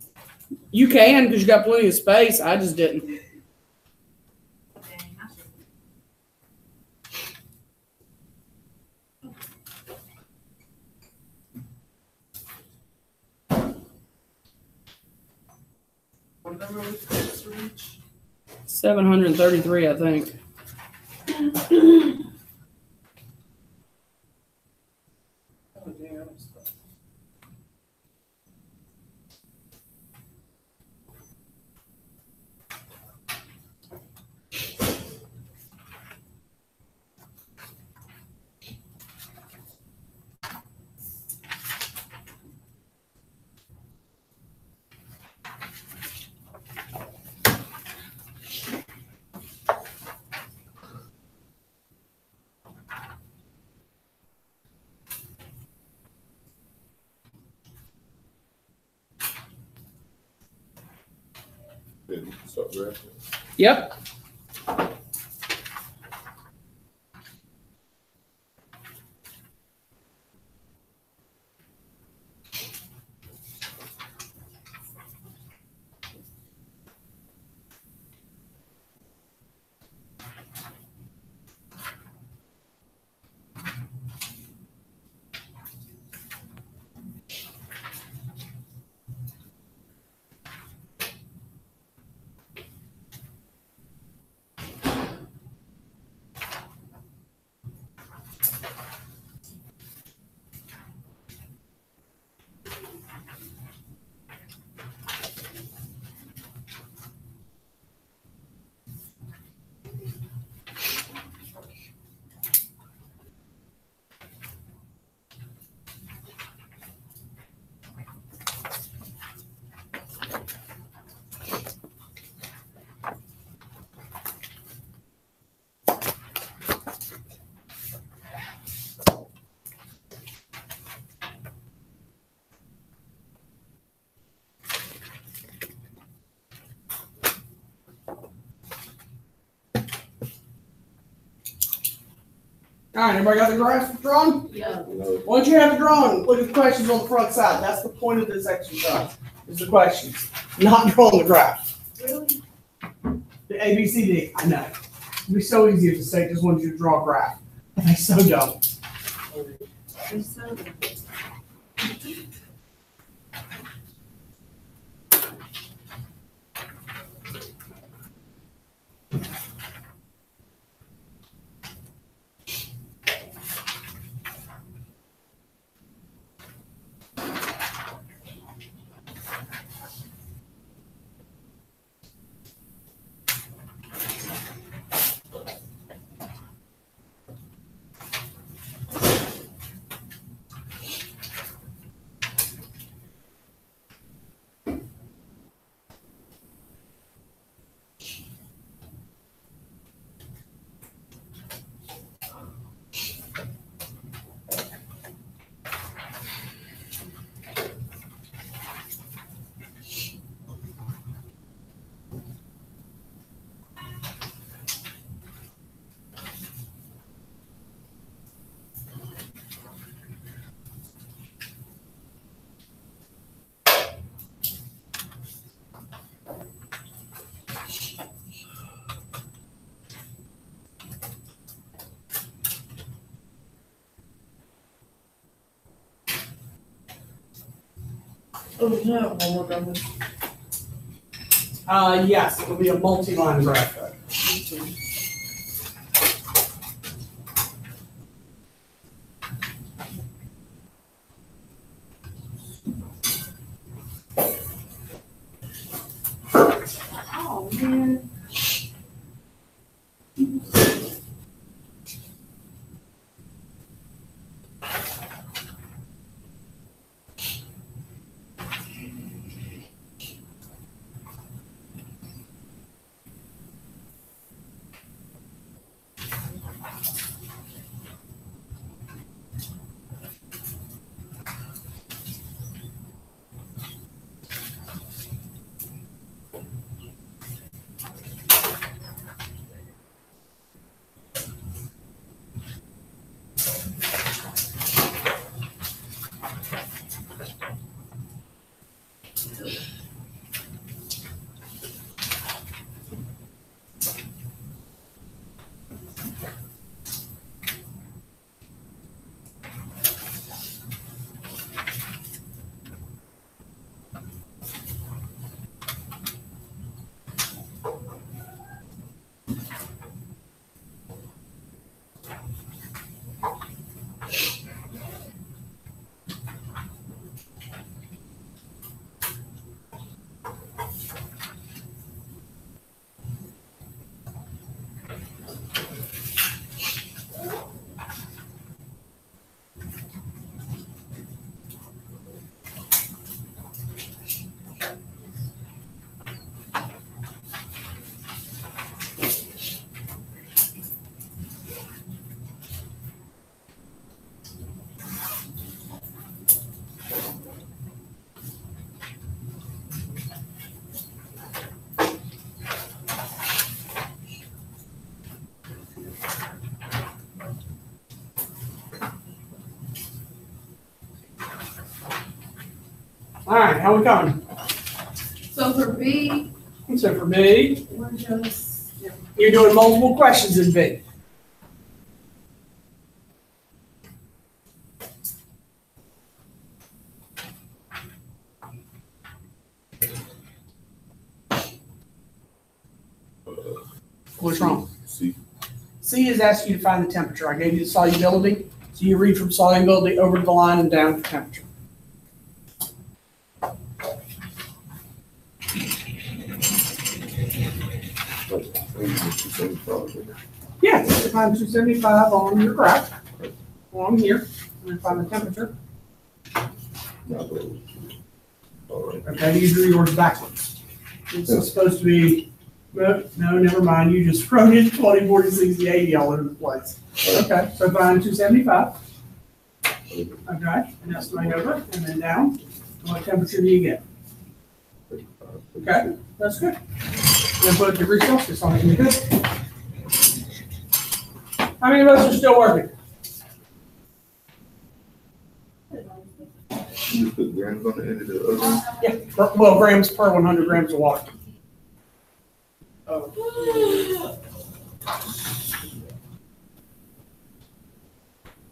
You can because you got plenty of space. I just didn't. Dang, I should. What number was this to reach? 733, I think. Oh, damn. Then you can start graphing. Yep. All right, everybody got the graph drawn? Yeah. Once you have it drawn, look at the questions on the front side. That's the point of this exercise, is the questions, not drawing the graph. Really? The A, B, C, D, I know. It'd be so easy if the state just wanted you to draw a graph. But they so don't. They're so good. Oh, no, homework on this. Yes, it'll be a multi-line graph. Oh, man. All right, how we coming? So for B, So for B, we're just, you're doing multiple questions in B. What's wrong? See, C is asking you to find the temperature. I gave you the solubility, so you read from solubility over to the line and down to temperature. Yeah, find 275 on your graph, on here, and find the temperature. Okay, you drew yours backwards. It's supposed to be, no, never mind, you just wrote in 20, 40, 60, 80 all over the place. Okay, so find 275. Okay, and estimate over, and then down. What temperature do you get? Okay, that's good. Then put a degree Celsius on it, and you're good. How many of us are still working? You just put grams on the end of the other one? Yeah, well, grams per 100 grams of water.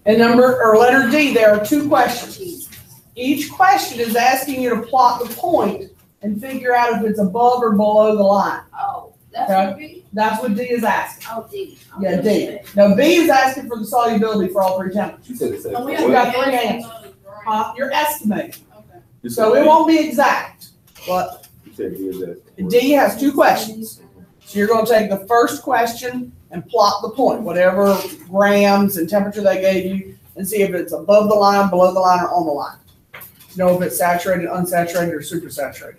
And letter D, there are two questions. Each question is asking you to plot the point and figure out if it's above or below the line. Oh, that's Okay. what B? That's what D is asking. Oh, D. Yeah, D. Now, B is asking for the solubility for all three temperatures. You said the same. And we thing. We have got three to answers. You're estimating, Okay. You so said it won't be exact, but You said he is that. D has two questions. So you're gonna take the first question and plot the point, whatever grams and temperature they gave you, and see if it's above the line, below the line, or on the line. Know if it's saturated, unsaturated, or supersaturated.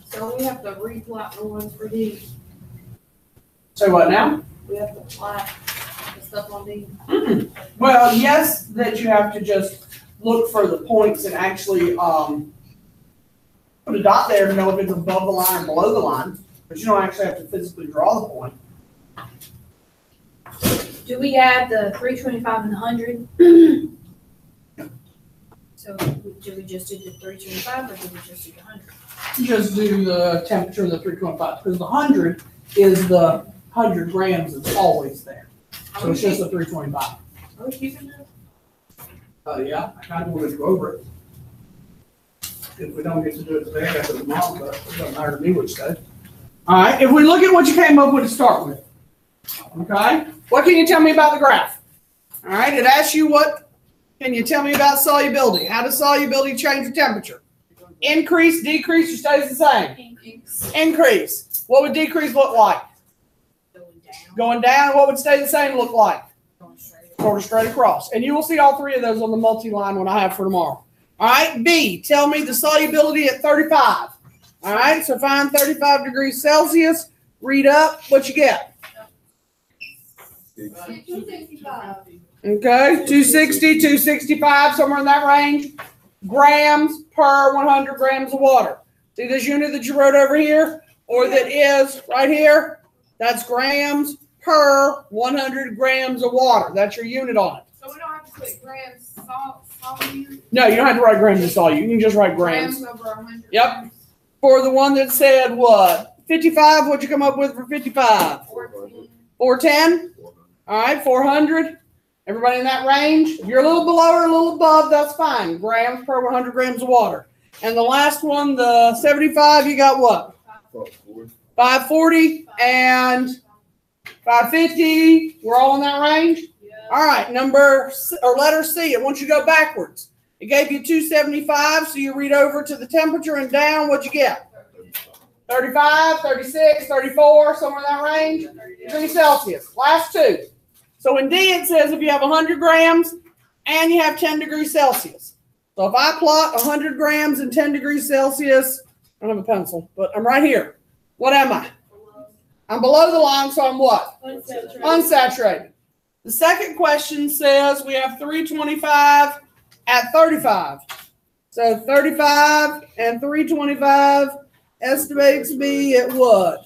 So we have to replot the ones for D. So what now? We have to plot the stuff on D. Well, yes, that you have to just look for the points and actually, put a dot there to know if it's above the line or below the line, but you don't actually have to physically draw the point. Do we add the 325 and the 100? So do we just do the 325 or do we just do the 100? You just do the temperature of the 325, because the 100 is the 100 grams that's always there. So it's just a 325. Are we keeping that? Yeah, I kind of wanted to go over it. If we don't get to do it today, after tomorrow, but it doesn't matter to me which day. All right, if we look at what you came up with to start with, okay? What can you tell me about the graph? All right, it asks you what can you tell me about solubility? How does solubility change with temperature? Increase, decrease, or stays the same? Increase. What would decrease look like? Going down, Going down, what would stay the same look like? going straight. Sort of straight across. And you will see all three of those on the multi-line one I have for tomorrow. All right, B, tell me the solubility at 35. All right, so find 35 degrees Celsius, read up, what you get? 265. Okay, 260, 265, somewhere in that range. Grams per 100 grams of water. See this unit that you wrote over here? Or that is right here? That's grams per 100 grams of water. That's your unit on it. So we don't have to put grams solute? No, you don't have to write grams in solute. You can just write grams. Grams over 100. Yep. For the one that said what? 55, what'd you come up with for 55? 14. 410? All right, 400. Everybody in that range? If you're a little below or a little above, that's fine. Grams per 100 grams of water. And the last one, the 75, you got what? 540 and 550. We're all in that range? Yeah. All right, letter C, I want you to go backwards. It gave you 275, so you read over to the temperature and down, what'd you get? 35, 36, 34, somewhere in that range? Degrees Celsius. Last two. So in D, it says if you have 100 grams and you have 10 degrees Celsius. So if I plot 100 grams and 10 degrees Celsius, I don't have a pencil, but I'm right here. What am I? I'm below the line, so I'm what? Unsaturated. Unsaturated. The second question says we have 325 at 35. So 35 and 325 estimates me at what?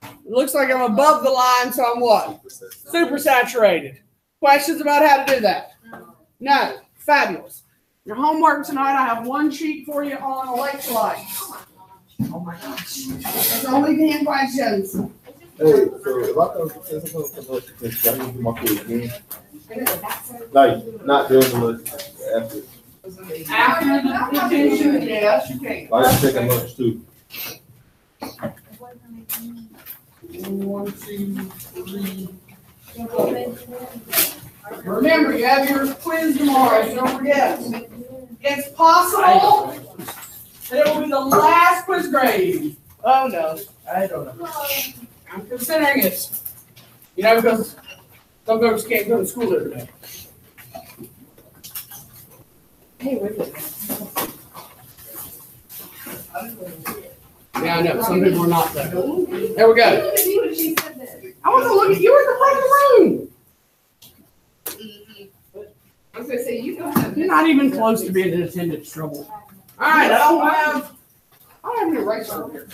It looks like I'm above the line, so I'm what? Supersaturated. Questions about how to do that? No. Fabulous. Your homework tonight, I have one sheet for you on electrolytes. Oh my gosh. It's only 10 questions. Hey, so if I come, since I'm gonna come up, because I need to do my quiz again. Like, not during the lunch, after. After the detention, yes, you can. Like, taking lunch too. 1, 2, 3. Remember, you have your quiz tomorrow, so don't forget. It's possible that it will be the last quiz grade. Oh, no, I don't know. I'm considering it. You know, because some folks can't go to school every day. Hey, wait a minute. Yeah, I know, some people are not though. There we go. Look at me when she said that. I wasn't looking, you were in the front of the room. I was gonna say, you don't have. You're not even close to being in attendance trouble. All right, I don't have an eraser up here.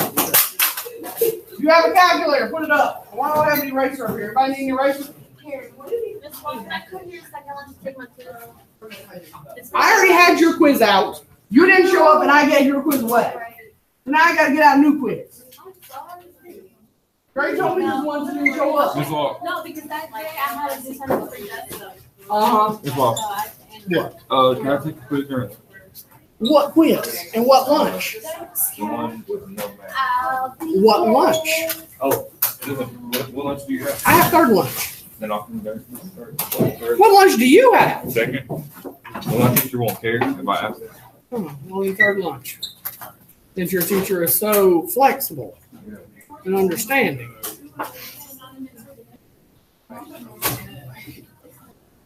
You have a calculator, put it up. Why don't I have an eraser up here? Everybody need an eraser? Here, what did you miss one? I couldn't hear a second. I want to take my quiz. I already had your quiz out. You didn't show up and I gave your quiz away. So now I gotta get out a new quiz. I'm sorry. Gray told me this one didn't show up. Ms. Walk, No, because that day I had a 603 stuff. Uh-huh. Ms. Walk, What? can I take a quiz during What quiz? And what lunch? the one with no math? What lunch? Oh, what lunch do you have? I have third lunch. Then I'll come back. What lunch do you have? Second, the lunch teacher won't care if I ask it. Oh, only third lunch. Since your teacher is so flexible and understanding.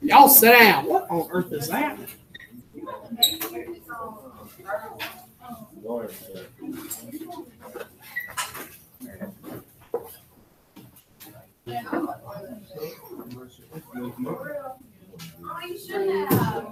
Y'all sit down. What on earth is that? Oh, you should have.